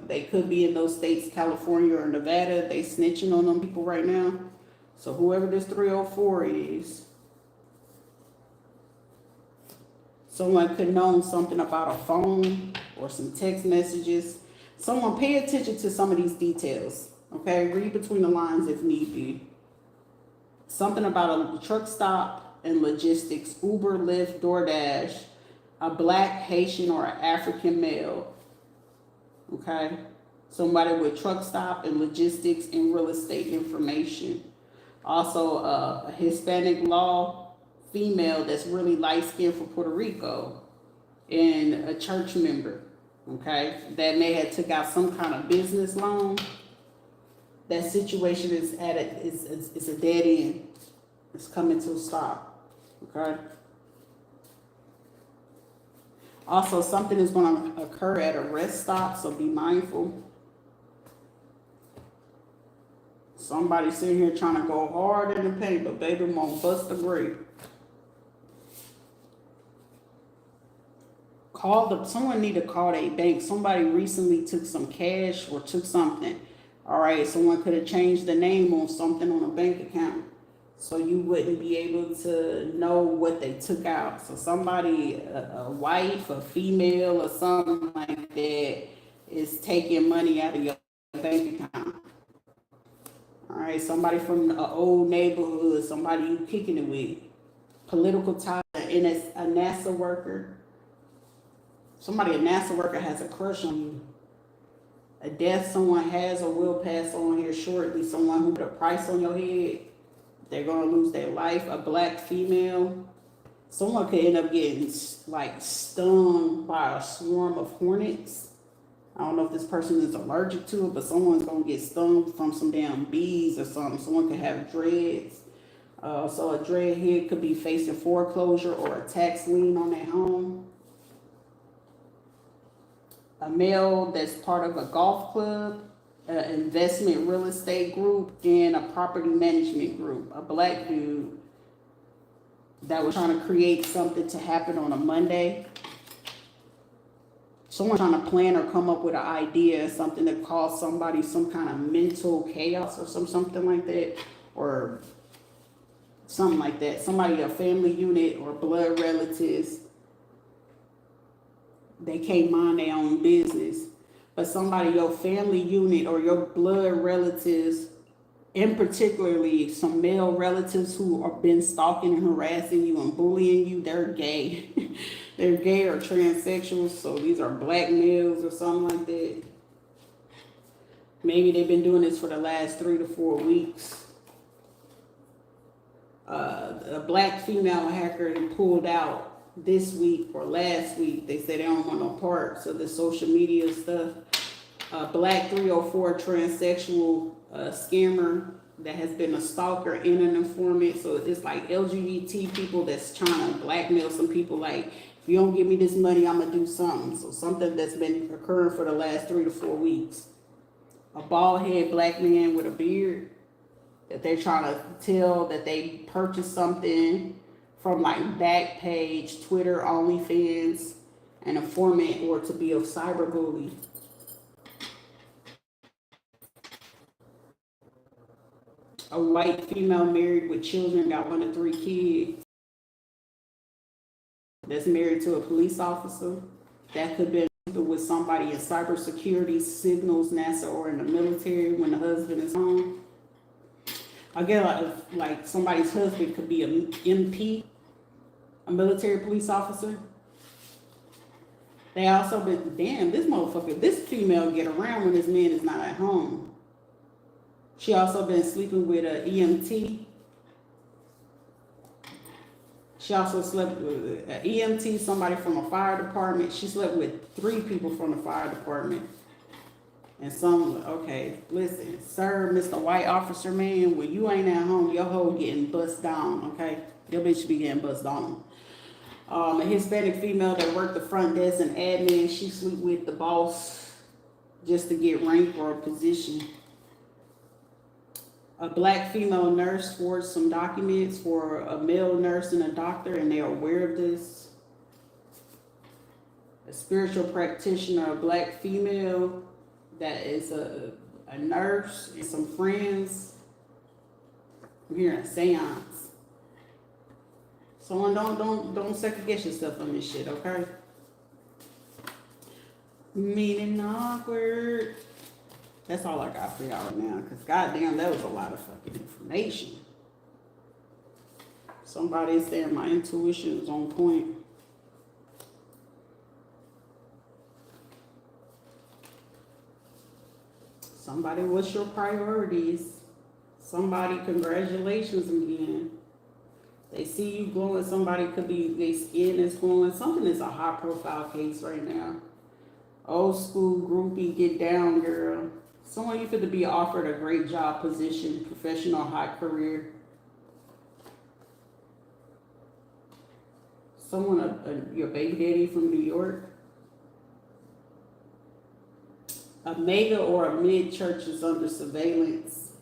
they could be in those states, California or Nevada. They snitching on them people right now. So whoever this 304 is, someone could know something about a phone or some text messages. Someone pay attention to some of these details, okay? Read between the lines if need be. Something about a truck stop and logistics, Uber, Lyft, DoorDash, a black, Haitian, or African male, okay? Somebody with truck stop and logistics and real estate information. Also, a Hispanic law female that's really light skinned from Puerto Rico, and a church member, okay, that may have took out some kind of business loan. That situation is at it's a dead end. It's coming to a stop, okay. Also, something is going to occur at a rest stop, so be mindful. Somebody sitting here trying to go hard in the paint, but baby won't bust a grape. Someone need to call their bank. Somebody recently took some cash or took something. All right, someone could have changed the name on something on a bank account, so you wouldn't be able to know what they took out. So somebody, a wife, a female, or something like that is taking money out of your bank account. All right, somebody from an old neighborhood, somebody you kicking it with, political tie, and it's a NASA worker. Somebody, a NASA worker, has a crush on you. A death someone has or will pass on here shortly. Someone who put a price on your head, they're going to lose their life. A black female. Someone could end up getting like stung by a swarm of hornets. I don't know if this person is allergic to it, but someone's going to get stung from some damn bees or something. Someone could have dreads. So a dreadhead could be facing foreclosure or a tax lien on their home. A male that's part of a golf club, an investment real estate group, and a property management group. A black dude that was trying to create something to happen on a Monday. Someone trying to plan or come up with an idea, something that cause somebody some kind of mental chaos or something like that, or something like that. Somebody, a family unit or blood relatives, they can't mind their own business. But somebody, your family unit or your blood relatives, in particularly some male relatives who have been stalking and harassing you and bullying you, they're gay. They're gay or transsexuals, so these are black males or something like that. Maybe they've been doing this for the last 3 to 4 weeks. A black female hacker pulled out this week or last week. They said they don't want no parts of the social media stuff. Black 304 transsexual scammer that has been a stalker and an informant. So it's like LGBT people that's trying to blackmail some people, like, if you don't give me this money, I'm gonna do something. So something that's been occurring for the last 3 to 4 weeks. A bald head black man with a beard that they're trying to tell that they purchased something from like Backpage, Twitter, OnlyFans, an informant, or to be a cyberbully. A white female married with children, got 1 to 3 kids, that's married to a police officer. That could be with somebody in cybersecurity, signals, NASA, or in the military when the husband is home. Again, like somebody's husband could be an MP, a military police officer. They also been, damn, this female get around when this man is not at home. She also been sleeping with an EMT. She also slept with an EMT, somebody from a fire department. She slept with 3 people from the fire department. And okay, listen, sir, Mr. White Officer Man, when you ain't at home, your hoe getting bust down, okay? Your bitch be getting bust down. A Hispanic female that worked the front desk and admin, she sleep with the boss just to get rank or a position. A black female nurse forged some documents for a male nurse and a doctor, and they are aware of this. A spiritual practitioner, a black female that is a nurse, and some friends I'm hearing a seance. Someone don't second guess yourself on this shit, okay? Meaning awkward. That's all I got for y'all right now. Because goddamn, that was a lot of fucking information. Somebody saying my intuition is on point. Somebody, what's your priorities? Somebody, congratulations again. They see you glowing. Somebody could be, their skin is glowing. Something is a high profile case right now. Old school groupie, get down, girl. Someone you could be offered a great job position, professional, high career. Someone, your baby daddy from New York. A mega or a mid church is under surveillance.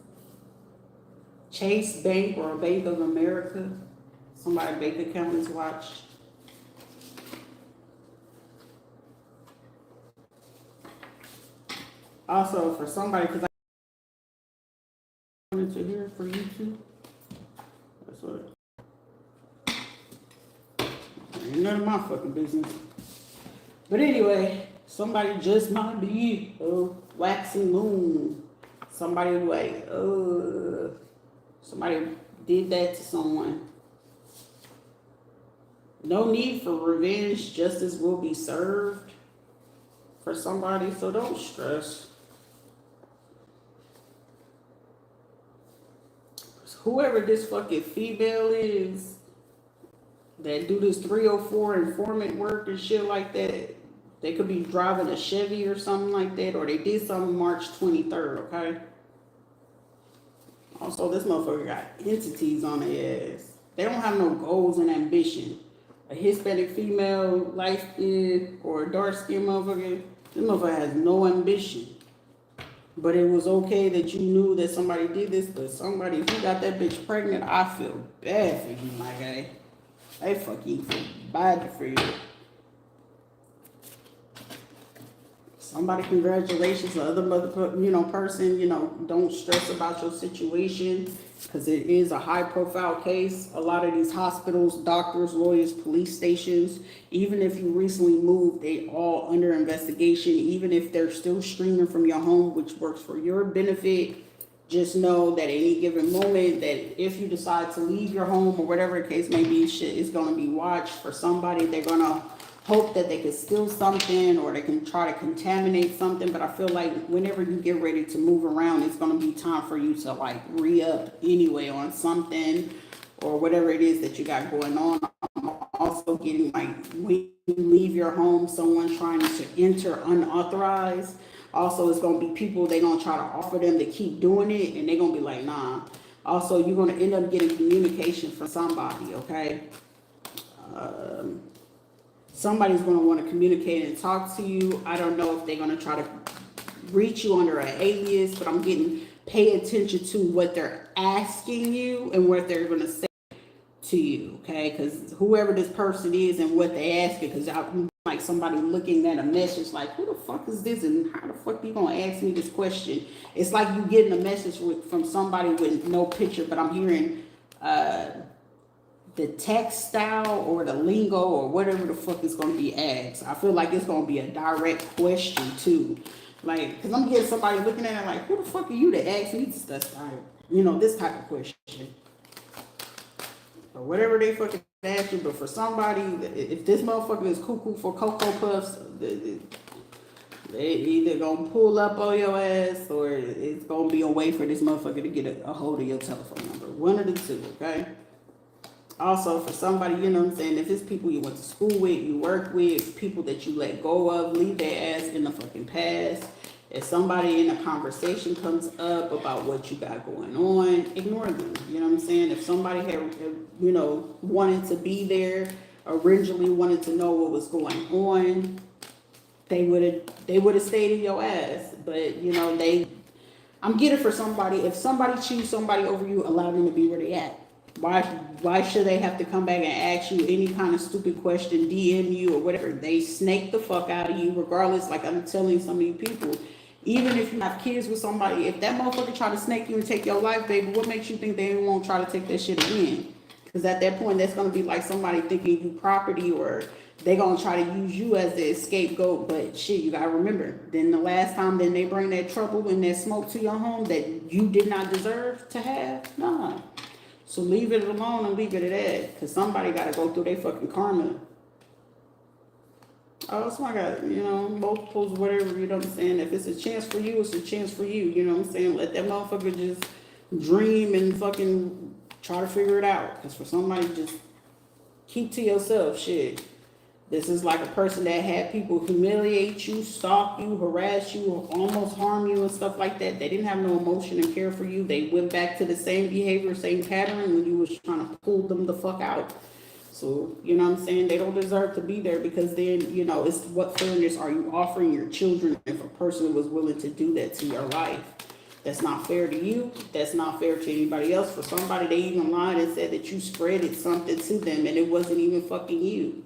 Chase Bank or Bank of America. Somebody bank account is watched. Also, for somebody, because I wanted to hear for you too. That's what. Ain't none of my fucking business. But anyway, somebody just might be a waxing moon. Somebody like, somebody did that to someone. No need for revenge. Justice will be served for somebody, so don't stress. Whoever this fucking female is that do this 304 informant work and shit like that, they could be driving a Chevy or something like that, or they did something March 23rd, okay? Also, this motherfucker got entities on their ass. They don't have no goals and ambition. A Hispanic female, light skin, or a dark skin motherfucker, this motherfucker has no ambition. But it was okay that you knew that somebody did this, but somebody, if you got that bitch pregnant, I feel bad for you, my guy. I fucking feel bad for you. Somebody, congratulations. The other mother, person, don't stress about your situation because it is a high profile case. A lot of these hospitals, doctors, lawyers, police stations, even if you recently moved, they all under investigation. Even if they're still streaming from your home, which works for your benefit, just know that any given moment that if you decide to leave your home or whatever the case may be, shit is going to be watched for somebody. They're going to hope that they can steal something or they can try to contaminate something. But I feel like whenever you get ready to move around, it's going to be time for you to like re-up anyway on something or whatever it is that you got going on. I'm also getting like when you leave your home, someone trying to enter unauthorized. Also, it's going to be people, they're going to try to offer them to keep doing it, and they're going to be like, nah. Also, you're going to end up getting communication from somebody, okay? Somebody's going to want to communicate and talk to you. I don't know if they're going to try to reach you under an alias, but I'm getting, pay attention to what they're asking you and what they're going to say to you, okay? Because whoever this person is and what they ask you, because I'm like somebody looking at a message like, who the fuck is this and how the fuck you gonna ask me this question? It's like you getting a message from somebody with no picture, but I'm hearing the text style or the lingo or whatever the fuck is gonna be asked. I feel like it's gonna be a direct question too. Like, because I'm getting somebody looking at it like, who the fuck are you to ask me this this type of question? Or whatever they fucking ask you, but for somebody, if this motherfucker is cuckoo for Cocoa Puffs, they either gonna pull up on your ass or it's gonna be a way for this motherfucker to get a hold of your telephone number. One of the two, okay? Also, for somebody, if it's people you went to school with, you work with, people that you let go of, leave their ass in the fucking past. If somebody in a conversation comes up about what you got going on, ignore them. You know what I'm saying? If somebody had, wanted to be there, originally wanted to know what was going on, they would have stayed in your ass. But I'm getting for somebody. If somebody choose somebody over you, allow them to be where they at. Why should they have to come back and ask you any kind of stupid question, DM you or whatever? They snake the fuck out of you, regardless. Like I'm telling some of you people, Even if you have kids with somebody, if that motherfucker try to snake you and take your life, baby, what makes you think they won't try to take that shit again? Because at that point, that's going to be like somebody thinking you property, or they going to try to use you as the scapegoat. But shit, you got to remember, then the last time then they bring that trouble and that smoke to your home that you did not deserve to have, nah. So leave it alone and leave it at that. Because somebody got to go through their fucking karma. Oh, that's my God, you know, multiples, whatever, you know what I'm saying? If it's a chance for you, it's a chance for you, you know what I'm saying? Let that motherfucker just dream and fucking try to figure it out. Because for somebody, just keep to yourself, shit. This is like a person that had people humiliate you, stalk you, harass you, or almost harm you and stuff like that. They didn't have no emotion and care for you. They went back to the same behavior, same pattern when you was trying to pull them the fuck out. So, you know what I'm saying? They don't deserve to be there, because then, you know, it's what fairness are you offering your children if a person was willing to do that to your life? That's not fair to you. That's not fair to anybody else. For somebody, they even lied and said that you spreaded something to them and it wasn't even fucking you.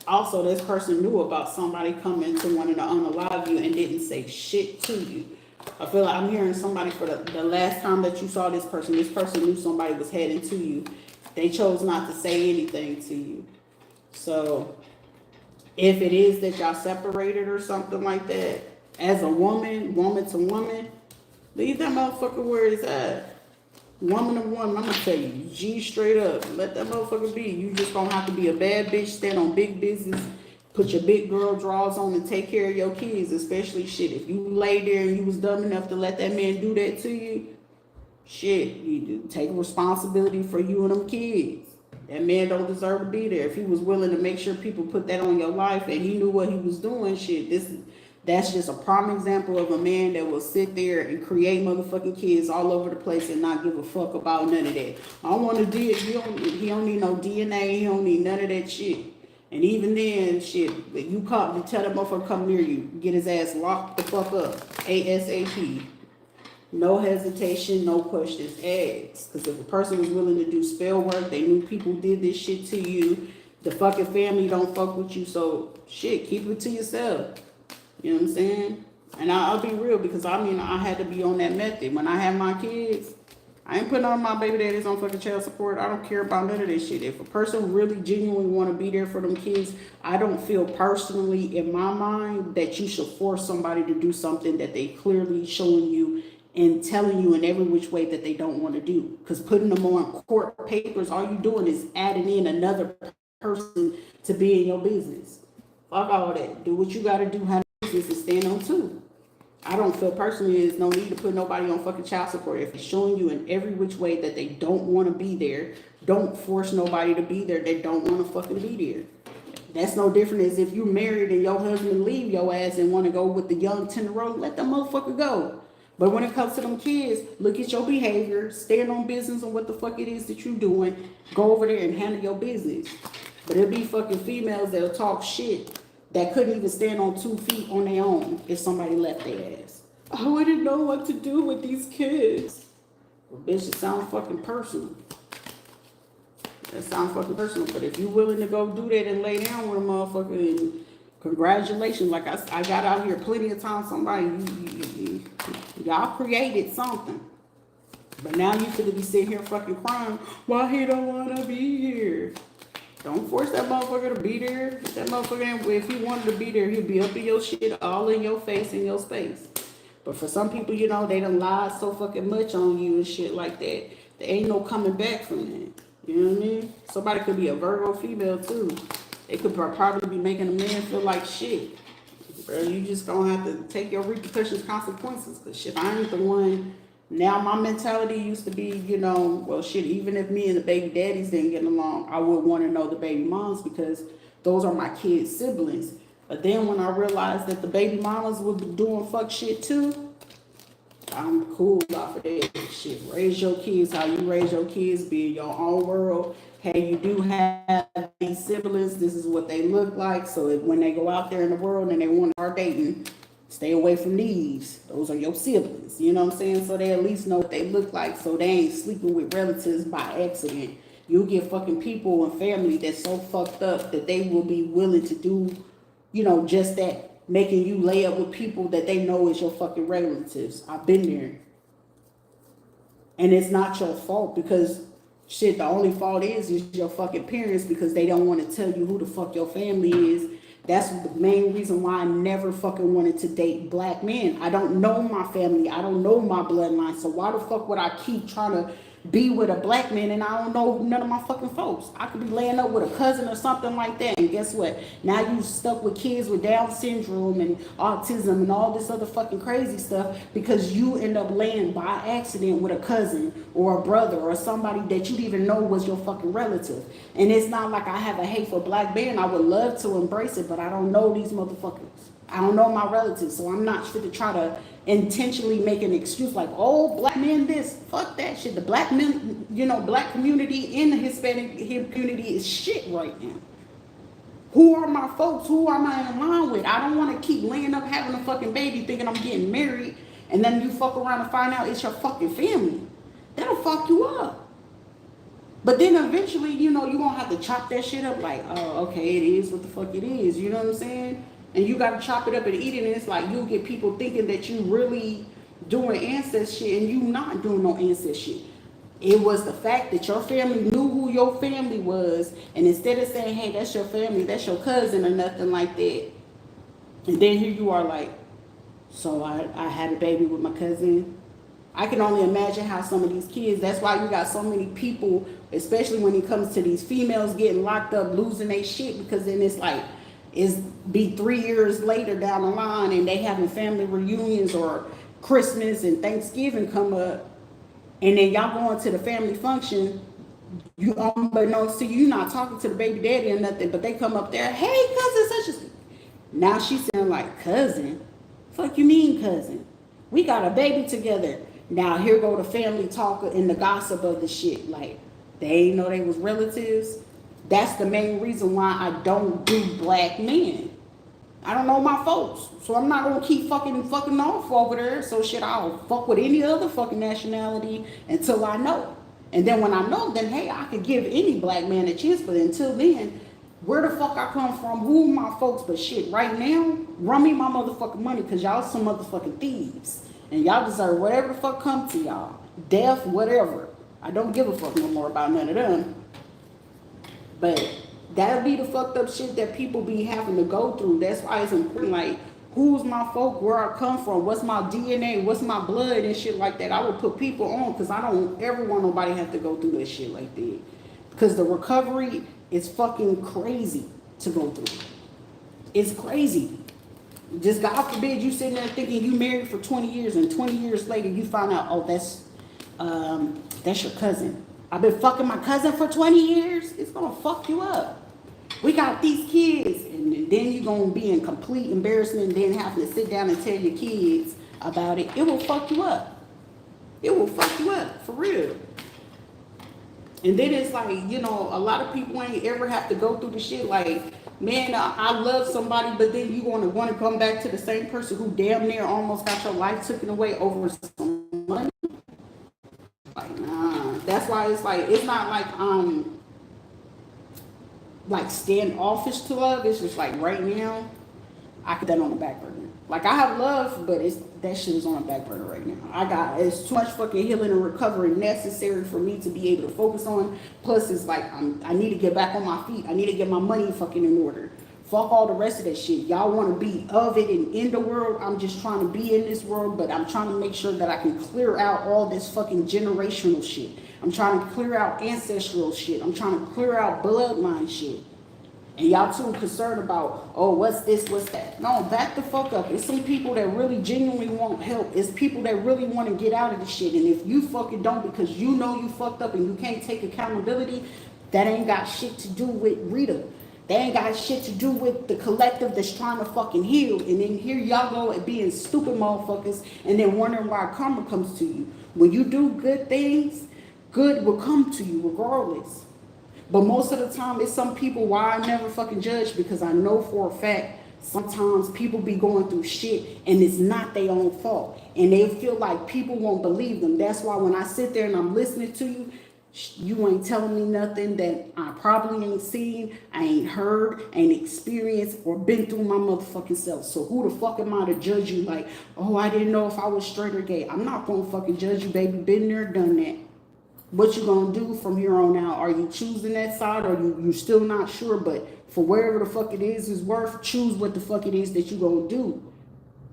Also, this person knew about somebody coming to wanting to unalive you and didn't say shit to you. I feel like I'm hearing somebody for the last time that you saw this person knew somebody was heading to you. They chose not to say anything to you. So if it is that y'all separated or something like that, as a woman to woman, leave that motherfucker where it's at. Woman to woman, I'm gonna tell you, G straight up, let that motherfucker be. You just gonna have to be a bad bitch, stand on big business, put your big girl drawers on and take care of your kids, especially shit. If you lay there and you was dumb enough to let that man do that to you, shit, you take responsibility for you and them kids. That man don't deserve to be there. If he was willing to make sure people put that on your life and he knew what he was doing, shit, that's just a prime example of a man that will sit there and create motherfucking kids all over the place and not give a fuck about none of that. I don't want to do it. He don't need no DNA. He don't need none of that shit. And even then, shit, you tell that motherfucker come near you, get his ass locked the fuck up, ASAP. No hesitation, no questions asked. Because if a person was willing to do spell work, they knew people did this shit to you. The fucking family don't fuck with you, so shit, keep it to yourself. You know what I'm saying? And I'll be real, because I mean, I had to be on that method. When I had my kids, I ain't putting on my baby daddies on fucking child support. I don't care about none of this shit. If a person really genuinely want to be there for them kids, I don't feel personally in my mind that you should force somebody to do something that they clearly showing you and telling you in every which way that they don't want to do. Because putting them on court papers, all you doing is adding in another person to be in your business. Fuck all that. Do what you got to do. Have business and stand on two. I don't feel personally there's no need to put nobody on fucking child support. If it's showing you in every which way that they don't want to be there, don't force nobody to be there. They don't want to fucking be there. That's no different as if you married and your husband leave your ass and want to go with the young 10-year-old, let the motherfucker go. But when it comes to them kids, look at your behavior, stand on business on what the fuck it is that you're doing, go over there and handle your business. But it'll be fucking females that'll talk shit that couldn't even stand on 2 feet on their own if somebody left their ass. I wouldn't know what to do with these kids. Well, bitch, it sounds fucking personal. That sounds fucking personal. But if you're willing to go do that and lay down with a motherfucker, and congratulations. Like I got out here plenty of times, somebody, y'all created something. But now you could be sitting here fucking crying, why he don't want to be here. Don't force that motherfucker to be there. That motherfucker, if he wanted to be there, he'd be up in your shit, all in your face, in your space. But for some people, you know, they done lied so fucking much on you and shit like that. There ain't no coming back from that. You know what I mean? Somebody could be a Virgo female too. They could probably be making a man feel like shit. Bro, you just gonna have to take your repercussions, consequences. Cause shit, I ain't the one. Now my mentality used to be, you know, well shit, even if me and the baby daddies didn't get along, I would want to know the baby moms because those are my kids' siblings. But then when I realized that the baby mamas would be doing fuck shit too, I'm cool off of that shit. Raise your kids how you raise your kids, be in your own world. Hey, you do have these siblings, this is what they look like. So if, when they go out there in the world and they want to start dating, stay away from these. Those are your siblings. You know what I'm saying? So they at least know what they look like so they ain't sleeping with relatives by accident. You'll get fucking people and family that's so fucked up that they will be willing to do, you know, just that. making you lay up with people that they know is your fucking relatives. I've been there. And it's not your fault because shit, the only fault is your fucking parents because they don't want to tell you who the fuck your family is. That's the main reason why I never fucking wanted to date black men. I don't know my family. I don't know my bloodline. So why the fuck would I keep trying to be with a black man and I don't know none of my fucking folks? I could be laying up with a cousin or something like that. And guess what? Now you stuck with kids with Down syndrome and autism and all this other fucking crazy stuff because you end up laying by accident with a cousin or a brother or somebody that you didn't even know was your fucking relative. And it's not like I have a hate for black men. I would love to embrace it, but I don't know these motherfuckers. I don't know my relatives, so I'm not fit to try to intentionally make an excuse like, oh, black men this. Fuck that shit. The black men, black community and the Hispanic community is shit right now. Who are my folks? Who am I in line with? I don't want to keep laying up having a fucking baby thinking I'm getting married and then you fuck around and find out it's your fucking family. That'll fuck you up. But then eventually, you're going to have to chop that shit up like, oh, okay, it is what the fuck it is. You know what I'm saying? And you got to chop it up and eat it, and it's like you'll get people thinking that you really doing ancestor shit, and you not doing no ancestor shit. It was the fact that your family knew who your family was, and instead of saying, hey, that's your family, that's your cousin or nothing like that, and then here you are like, so I had a baby with my cousin. I can only imagine how some of these kids, that's why you got so many people, especially when it comes to these females getting locked up, losing their shit, because then it's like, be 3 years later down the line and they having family reunions or Christmas and Thanksgiving come up and then y'all going to the family function, you unbeknownst to you not talking to the baby daddy or nothing, but they come up there, hey cousin such as, now she's saying like, cousin? Fuck you mean cousin? We got a baby together. Now here go the family talk and the gossip of the shit. Like they ain't know they was relatives. That's the main reason why I don't do black men. I don't know my folks. So I'm not gonna keep fucking off over there. So shit, I'll fuck with any other fucking nationality until I know. And then when I know, then hey, I could give any black man a chance. But until then, where the fuck I come from, who my folks, but shit, right now, run me my motherfucking money because y'all some motherfucking thieves. And y'all deserve whatever the fuck come to y'all. Death, whatever. I don't give a fuck no more about none of them. But that'll be the fucked up shit that people be having to go through. That's why it's important, like, who's my folk, where I come from, what's my DNA, what's my blood and shit like that. I would put people on because I don't ever want nobody have to go through that shit like that. Because the recovery is fucking crazy to go through. It's crazy. Just God forbid you sitting there thinking you married for 20 years and 20 years later you find out, oh, that's your cousin. I've been fucking my cousin for 20 years. It's gonna fuck you up. We got these kids, and then you're gonna be in complete embarrassment and then having to sit down and tell your kids about it. It will fuck you up. It will fuck you up, for real. And then it's like, a lot of people ain't ever have to go through the shit like, man, I love somebody, but then you want to come back to the same person who damn near almost got your life taken away over some money. Like, nah. That's why it's like, it's not like standoffish to love. It's just like right now, I put that on the back burner. Like I have love, but that shit is on the back burner right now. It's too much fucking healing and recovery necessary for me to be able to focus on. Plus, it's like I need to get back on my feet. I need to get my money fucking in order. Fuck all the rest of that shit. Y'all want to be of it and in the world. I'm just trying to be in this world, but I'm trying to make sure that I can clear out all this fucking generational shit. I'm trying to clear out ancestral shit. I'm trying to clear out bloodline shit. And y'all too concerned about, oh, what's this, what's that? No, back the fuck up. It's some people that really genuinely want help. It's people that really want to get out of the shit. And if you fucking don't because you know you fucked up and you can't take accountability, that ain't got shit to do with Rita. They ain't got shit to do with the collective that's trying to fucking heal. And then here y'all go at being stupid motherfuckers and then wondering why karma comes to you. When you do good things, good will come to you regardless. But most of the time, it's some people why I never fucking judge because I know for a fact sometimes people be going through shit and it's not their own fault. And they feel like people won't believe them. That's why when I sit there and I'm listening to you, You ain't telling me nothing that I probably ain't seen, I ain't heard, ain't experienced, or been through my motherfucking self. So who the fuck am I to judge you like, oh, I didn't know if I was straight or gay? I'm not gonna fucking judge you, baby. Been there, done that. What you gonna do from here on out? Are you choosing that side, or you still not sure? But for wherever the fuck it is worth, choose what the fuck it is that you gonna do.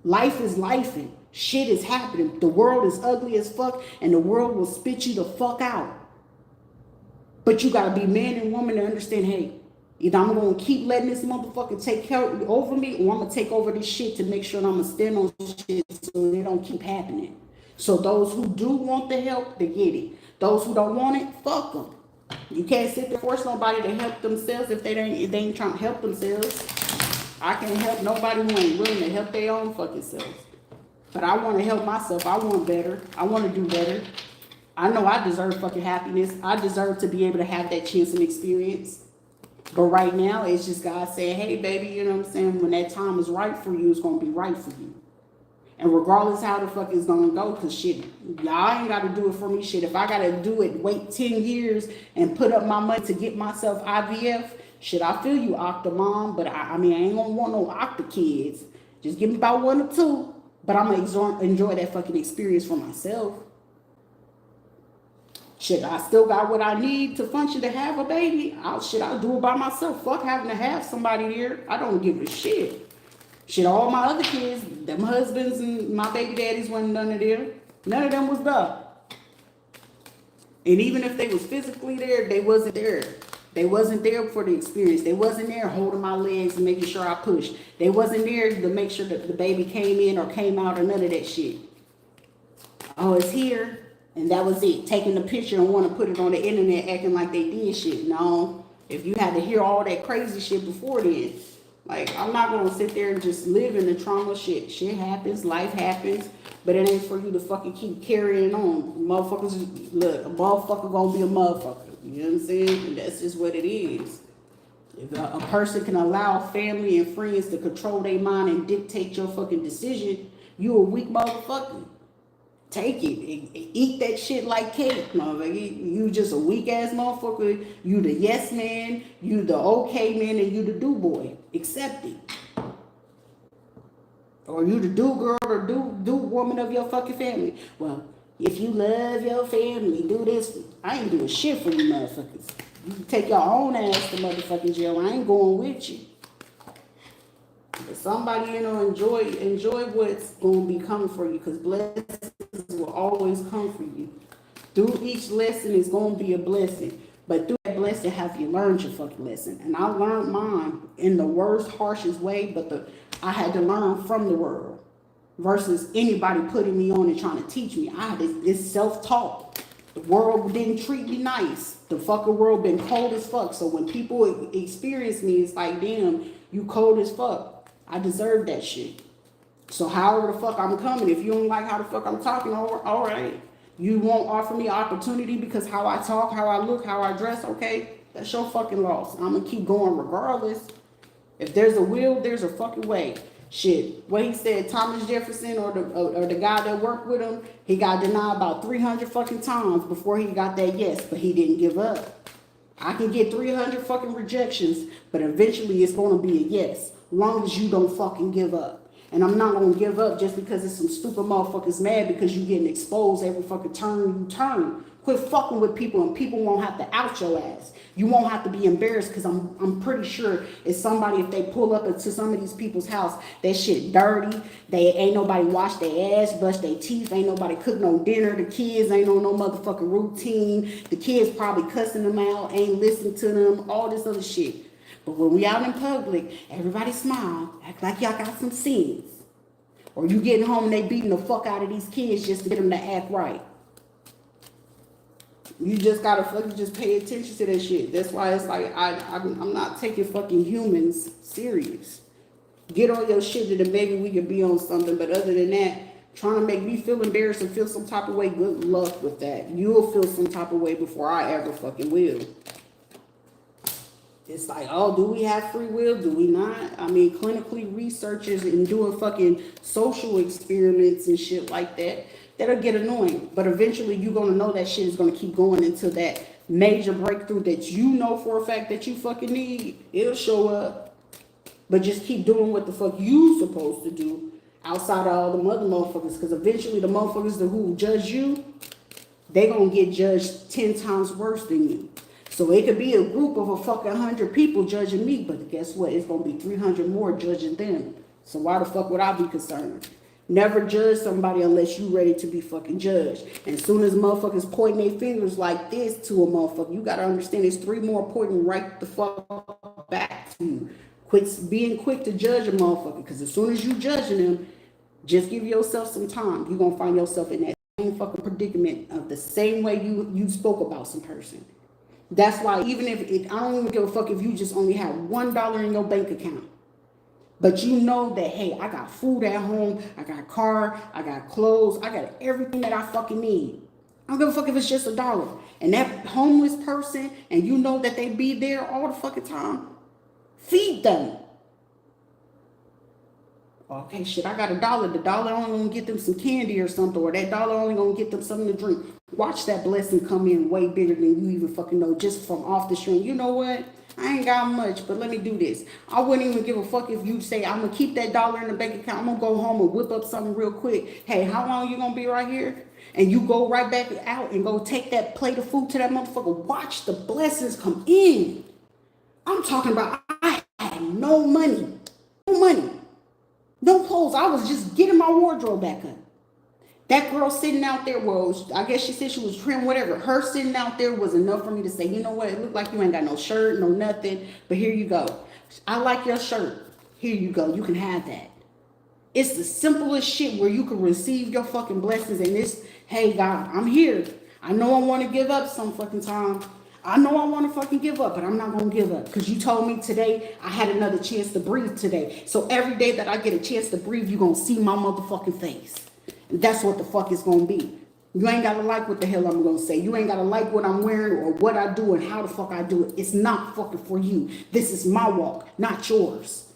Life is lifing. Shit is happening. The world is ugly as fuck, and the world will spit you the fuck out. But you gotta be man and woman to understand, hey, either I'm gonna keep letting this motherfucker take care over me, or I'm gonna take over this shit to make sure that I'm gonna stand on shit so they don't keep happening. So those who do want the help, they get it. Those who don't want it, fuck them. You can't sit there force nobody to help themselves if they ain't trying to help themselves. I can't help nobody who ain't willing to help their own fucking selves. But I want to help myself. I want better. I want to do better. I know I deserve fucking happiness. I deserve to be able to have that chance and experience. But right now, it's just God saying, hey, baby, you know what I'm saying? When that time is right for you, it's going to be right for you. And regardless how the fuck it's going to go, because shit, y'all ain't got to do it for me. Shit, if I got to do it, wait 10 years and put up my money to get myself IVF, shit, I feel you, Octa Mom. But I mean, I ain't going to want no Octa kids. Just give me about 1 or 2. But I'm going to enjoy that fucking experience for myself. Shit, I still got what I need to function to have a baby. I'll do it by myself. Fuck having to have somebody here. I don't give a shit. Shit, all my other kids, them husbands and my baby daddies wasn't none of them. None of them was there. And even if they was physically there, they wasn't there. They wasn't there for the experience. They wasn't there holding my legs and making sure I pushed. They wasn't there to make sure that the baby came in or came out or none of that shit. Oh, it's here. And that was it. Taking the picture and want to put it on the internet acting like they did shit. No. If you had to hear all that crazy shit before then, like, I'm not going to sit there and just live in the trauma shit. Shit happens. Life happens. But it ain't for you to fucking keep carrying on. Motherfuckers, look, a motherfucker going to be a motherfucker. You know what I'm saying? And that's just what it is. If a person can allow family and friends to control their mind and dictate your fucking decision, you a weak motherfucker. Take it. Eat that shit like cake, motherfucker. You just a weak ass motherfucker. You the yes man, you the okay man, and you the do boy. Accept it. Or you the do girl or do woman of your fucking family. Well, if you love your family, do this. I ain't doing shit for you motherfuckers. You can take your own ass to motherfucking jail. I ain't going with you. But somebody, enjoy what's going to be coming for you, because blessings will always come for you. Through each lesson is going to be a blessing. But through that blessing, have you learned your fucking lesson? And I learned mine in the worst, harshest way, but I had to learn from the world versus anybody putting me on and trying to teach me. It's self-taught. The world didn't treat me nice. The fucking world been cold as fuck. So when people experience me, it's like, damn, you cold as fuck. I deserve that shit. So however the fuck I'm coming, if you don't like how the fuck I'm talking, all right. You won't offer me opportunity because how I talk, how I look, how I dress, okay? That's your fucking loss. I'm gonna keep going regardless. If there's a will, there's a fucking way. Shit, what he said, Thomas Jefferson or the guy that worked with him, he got denied about 300 fucking times before he got that yes, but he didn't give up. I can get 300 fucking rejections, but eventually it's gonna be a yes. Long as you don't fucking give up. And I'm not gonna give up just because it's some stupid motherfuckers mad because you getting exposed every fucking turn you turn. Quit fucking with people and people won't have to out your ass. You won't have to be embarrassed because I'm pretty sure it's somebody, if they pull up into some of these people's house, that shit dirty. They ain't nobody wash their ass, brush their teeth, ain't nobody cook no dinner. The kids ain't on no motherfucking routine. The kids probably cussing them out, ain't listening to them, all this other shit. But when we out in public, everybody smile, act like y'all got some sense. Or you getting home and they beating the fuck out of these kids just to get them to act right. You just gotta fucking just pay attention to that shit. That's why it's like I'm not taking fucking humans serious. Get on your shit and then maybe we can be on something. But other than that, trying to make me feel embarrassed and feel some type of way, good luck with that. You'll feel some type of way before I ever fucking will. It's like, oh, do we have free will? Do we not? I mean, clinically researchers and doing fucking social experiments and shit like that, that'll get annoying. But eventually you're gonna know that shit is gonna keep going until that major breakthrough that you know for a fact that you fucking need, it'll show up. But just keep doing what the fuck you supposed to do outside of all the mother motherfuckers. Because eventually the motherfuckers who judge you, they gonna get judged 10 times worse than you. So it could be a group of a fucking 100 people judging me, but guess what? It's gonna be 300 more judging them. So why the fuck would I be concerned? Never judge somebody unless you ready to be fucking judged. And as soon as motherfuckers pointing their fingers like this to a motherfucker, you gotta understand there's 3 more pointing right the fuck back to you. Quit being quick to judge a motherfucker, because as soon as you judging them, just give yourself some time. You're gonna find yourself in that same fucking predicament of the same way you spoke about some person. That's why even if I don't even give a fuck if you just only have $1 in your bank account. But you know that, hey, I got food at home, I got a car, I got clothes, I got everything that I fucking need. I don't give a fuck if it's just $1. And that homeless person, and you know that they be there all the fucking time, feed them. Okay, shit, I got $1. The dollar only gonna get them some candy or something, or that dollar only gonna get them something to drink. Watch that blessing come in way bigger than you even fucking know, just from off the string. You know what? I ain't got much, but let me do this. I wouldn't even give a fuck if you say, I'm gonna keep that dollar in the bank account. I'm gonna go home and whip up something real quick. Hey, how long you gonna be right here? And you go right back out and go take that plate of food to that motherfucker. Watch the blessings come in. I'm talking about I had no money. No money. No clothes. I was just getting my wardrobe back up. That girl sitting out there, well, I guess she said she was trim, whatever. Her sitting out there was enough for me to say, you know what? It looked like you ain't got no shirt, no nothing. But here you go. I like your shirt. Here you go. You can have that. It's the simplest shit where you can receive your fucking blessings. And it's, hey, God, I'm here. I know I want to give up some fucking time. I know I want to fucking give up, but I'm not going to give up. Because you told me today I had another chance to breathe today. So every day that I get a chance to breathe, you're going to see my motherfucking face. And that's what the fuck it's going to be. You ain't got to like what the hell I'm going to say. You ain't got to like what I'm wearing or what I do and how the fuck I do it. It's not fucking for you. This is my walk, not yours.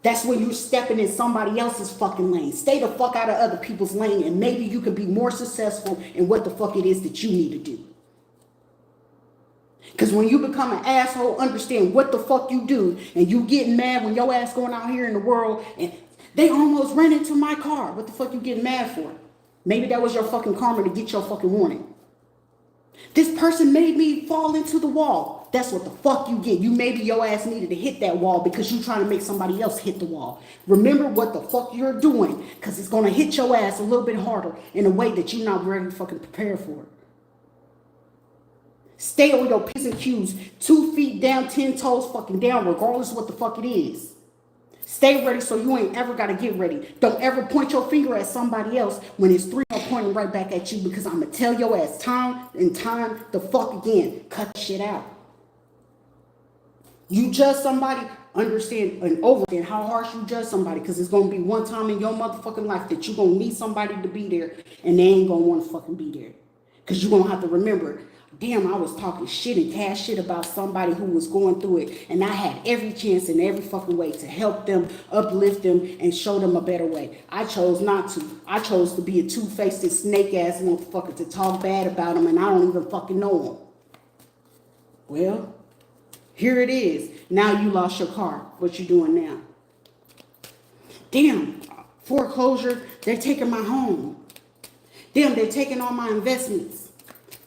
That's when you're stepping in somebody else's fucking lane. Stay the fuck out of other people's lane, and maybe you can be more successful in what the fuck it is that you need to do. Because when you become an asshole, understand what the fuck you do, and you getting mad when your ass going out here in the world and they almost ran into my car. What the fuck you getting mad for? Maybe that was your fucking karma to get your fucking warning. This person made me fall into the wall. That's what the fuck you get. You maybe your ass needed to hit that wall because you trying to make somebody else hit the wall. Remember what the fuck you're doing, because it's going to hit your ass a little bit harder in a way that you're not ready to fucking prepare for it. Stay on your P's and Q's, 2 feet down, 10 toes fucking down, regardless of what the fuck it is. Stay ready so you ain't ever got to get ready. Don't ever point your finger at somebody else when it's 3 more pointing right back at you, because I'm going to tell your ass time and time the fuck again. Cut shit out. You judge somebody, understand and overstand how harsh you judge somebody, because it's going to be one time in your motherfucking life that you're going to need somebody to be there and they ain't going to want to fucking be there. Because you're going to have to remember, damn, I was talking shit and cash shit about somebody who was going through it, and I had every chance in every fucking way to help them, uplift them, and show them a better way. I chose not to. I chose to be a two-faced snake-ass motherfucker to talk bad about them, and I don't even fucking know them. Well, here it is. Now you lost your car. What you doing now? Damn, foreclosure, they're taking my home. Damn, they're taking all my investments.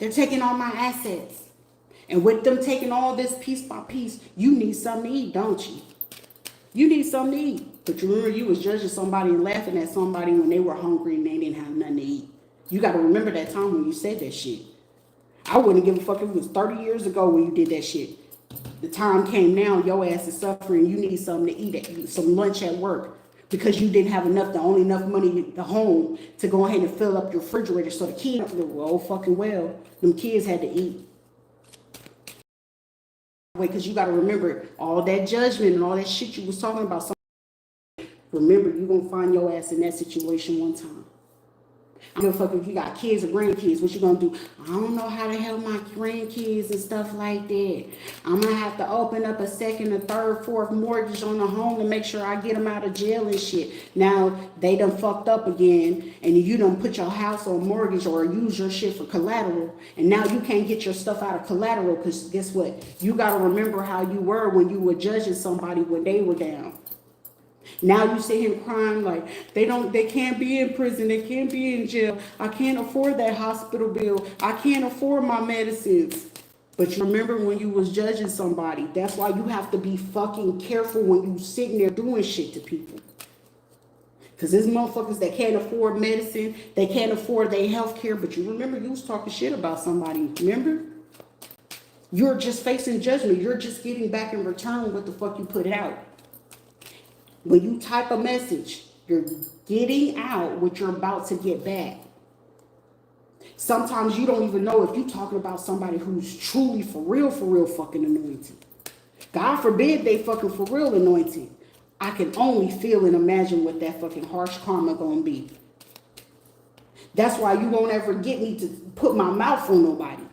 They're taking all my assets. And with them taking all this piece by piece, you need something to eat, don't you? You need something to eat. But you remember you was judging somebody and laughing at somebody when they were hungry and they didn't have nothing to eat. You got to remember that time when you said that shit. I wouldn't give a fuck if it was 30 years ago when you did that shit. The time came now, your ass is suffering. You need something to eat, some lunch at work. Because you didn't have only enough money at home to go ahead and fill up your refrigerator. So the kids, well, fucking well, them kids had to eat. Because you got to remember all that judgment and all that shit you was talking about. Remember, you're going to find your ass in that situation one time. I don't give a fuck if you got kids or grandkids. What you gonna do? I don't know how to help my grandkids and stuff like that. I'm gonna have to open up a second, a third, fourth mortgage on the home to make sure I get them out of jail and shit. Now they done fucked up again, and you done put your house on mortgage or use your shit for collateral, and now you can't get your stuff out of collateral because guess what? You gotta remember how you were when you were judging somebody when they were down. Now you sit here crying like they can't be in prison, they can't be in jail. I can't afford that hospital bill. I can't afford my medicines. But you remember when you was judging somebody. That's why you have to be fucking careful when you sitting there doing shit to people. Because there's motherfuckers that can't afford medicine, they can't afford their health care, but you remember you was talking shit about somebody, remember? You're just facing judgment. You're just getting back in return what the fuck you put out. When you type a message, you're getting out what you're about to get back. Sometimes you don't even know if you're talking about somebody who's truly for real fucking anointed. God forbid they fucking for real anointed. I can only feel and imagine what that fucking harsh karma gonna be. That's why you won't ever get me to put my mouth on nobody.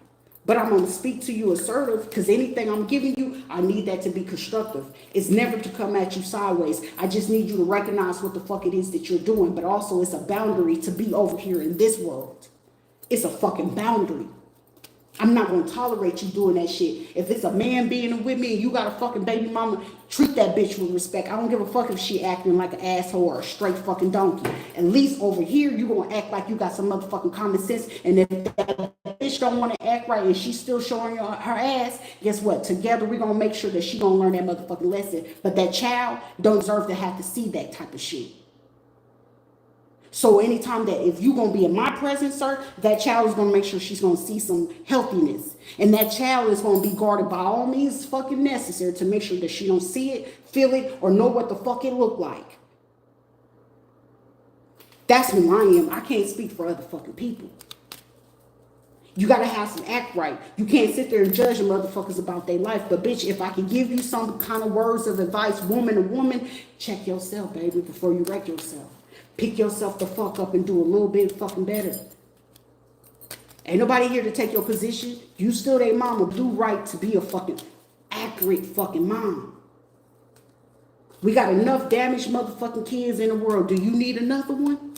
But I'm going to speak to you assertive because anything I'm giving you, I need that to be constructive. It's never to come at you sideways. I just need you to recognize what the fuck it is that you're doing. But also it's a boundary to be over here in this world. It's a fucking boundary. I'm not going to tolerate you doing that shit. If it's a man being with me and you got a fucking baby mama, treat that bitch with respect. I don't give a fuck if she acting like an asshole or a straight fucking donkey. At least over here, you going to act like you got some motherfucking common sense. And if that bitch don't want to act right and she's still showing you her ass, guess what? Together, we're going to make sure that she going to learn that motherfucking lesson. But that child don't deserve to have to see that type of shit. So anytime that if you're going to be in my presence, sir, that child is going to make sure she's going to see some healthiness. And that child is going to be guarded by all means fucking necessary to make sure that she don't see it, feel it, or know what the fuck it look like. That's who I am. I can't speak for other fucking people. You got to have some act right. You can't sit there and judge motherfuckers about their life. But bitch, if I can give you some kind of words of advice, woman to woman, check yourself, baby, before you wreck yourself. Pick yourself the fuck up and do a little bit fucking better. Ain't nobody here to take your position. You still their mama. Do right to be a fucking accurate fucking mom. We got enough damaged motherfucking kids in the world. Do you need another one?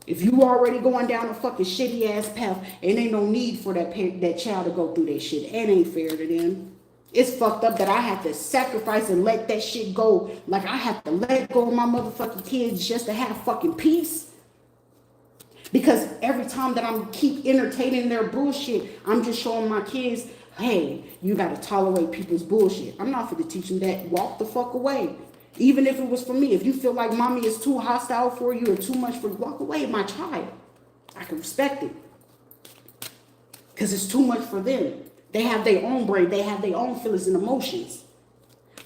If you already going down a fucking shitty ass path, and ain't no need for that child to go through that shit. It ain't fair to them. It's fucked up that I have to sacrifice and let that shit go. Like I have to let go of my motherfucking kids just to have fucking peace. Because every time that I'm keep entertaining their bullshit, I'm just showing my kids, hey, you gotta tolerate people's bullshit. I'm not for to teach them that. Walk the fuck away. Even if it was for me. If you feel like mommy is too hostile for you or too much for you, walk away, my child. I can respect it. Because it's too much for them. They have their own brain. They have their own feelings and emotions.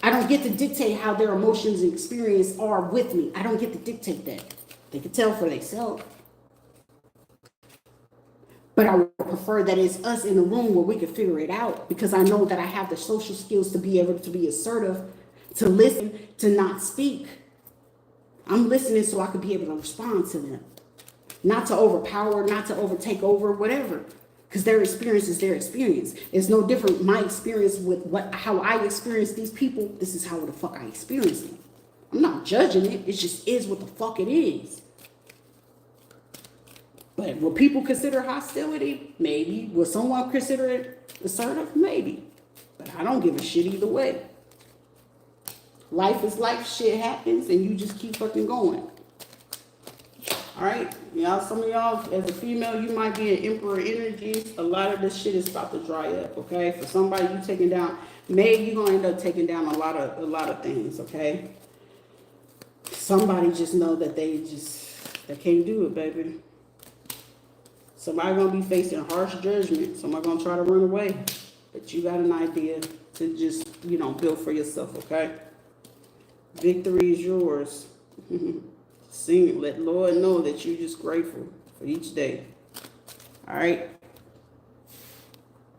I don't get to dictate how their emotions and experience are with me. I don't get to dictate that. They can tell for themselves. But I would prefer that it's us in a room where we can figure it out because I know that I have the social skills to be able to be assertive, to listen, to not speak. I'm listening so I could be able to respond to them. Not to overpower, not to overtake over, whatever. Because their experience is their experience. It's no different. My experience with how I experience these people, this is how the fuck I experience them. I'm not judging it. It just is what the fuck it is. But will people consider hostility? Maybe. Will someone consider it assertive? Maybe. But I don't give a shit either way. Life is life. Shit happens and you just keep fucking going. All right, y'all, some of y'all, as a female, you might be in emperor energies. A lot of this shit is about to dry up, okay? For somebody you taking down, maybe you're gonna end up taking down a lot of things, okay? Somebody just know that they can't do it, baby. Somebody gonna be facing harsh judgment. Somebody gonna try to run away. But you got an idea to just, build for yourself, okay? Victory is yours. Sing it. Let Lord know that you're just grateful for each day. All right.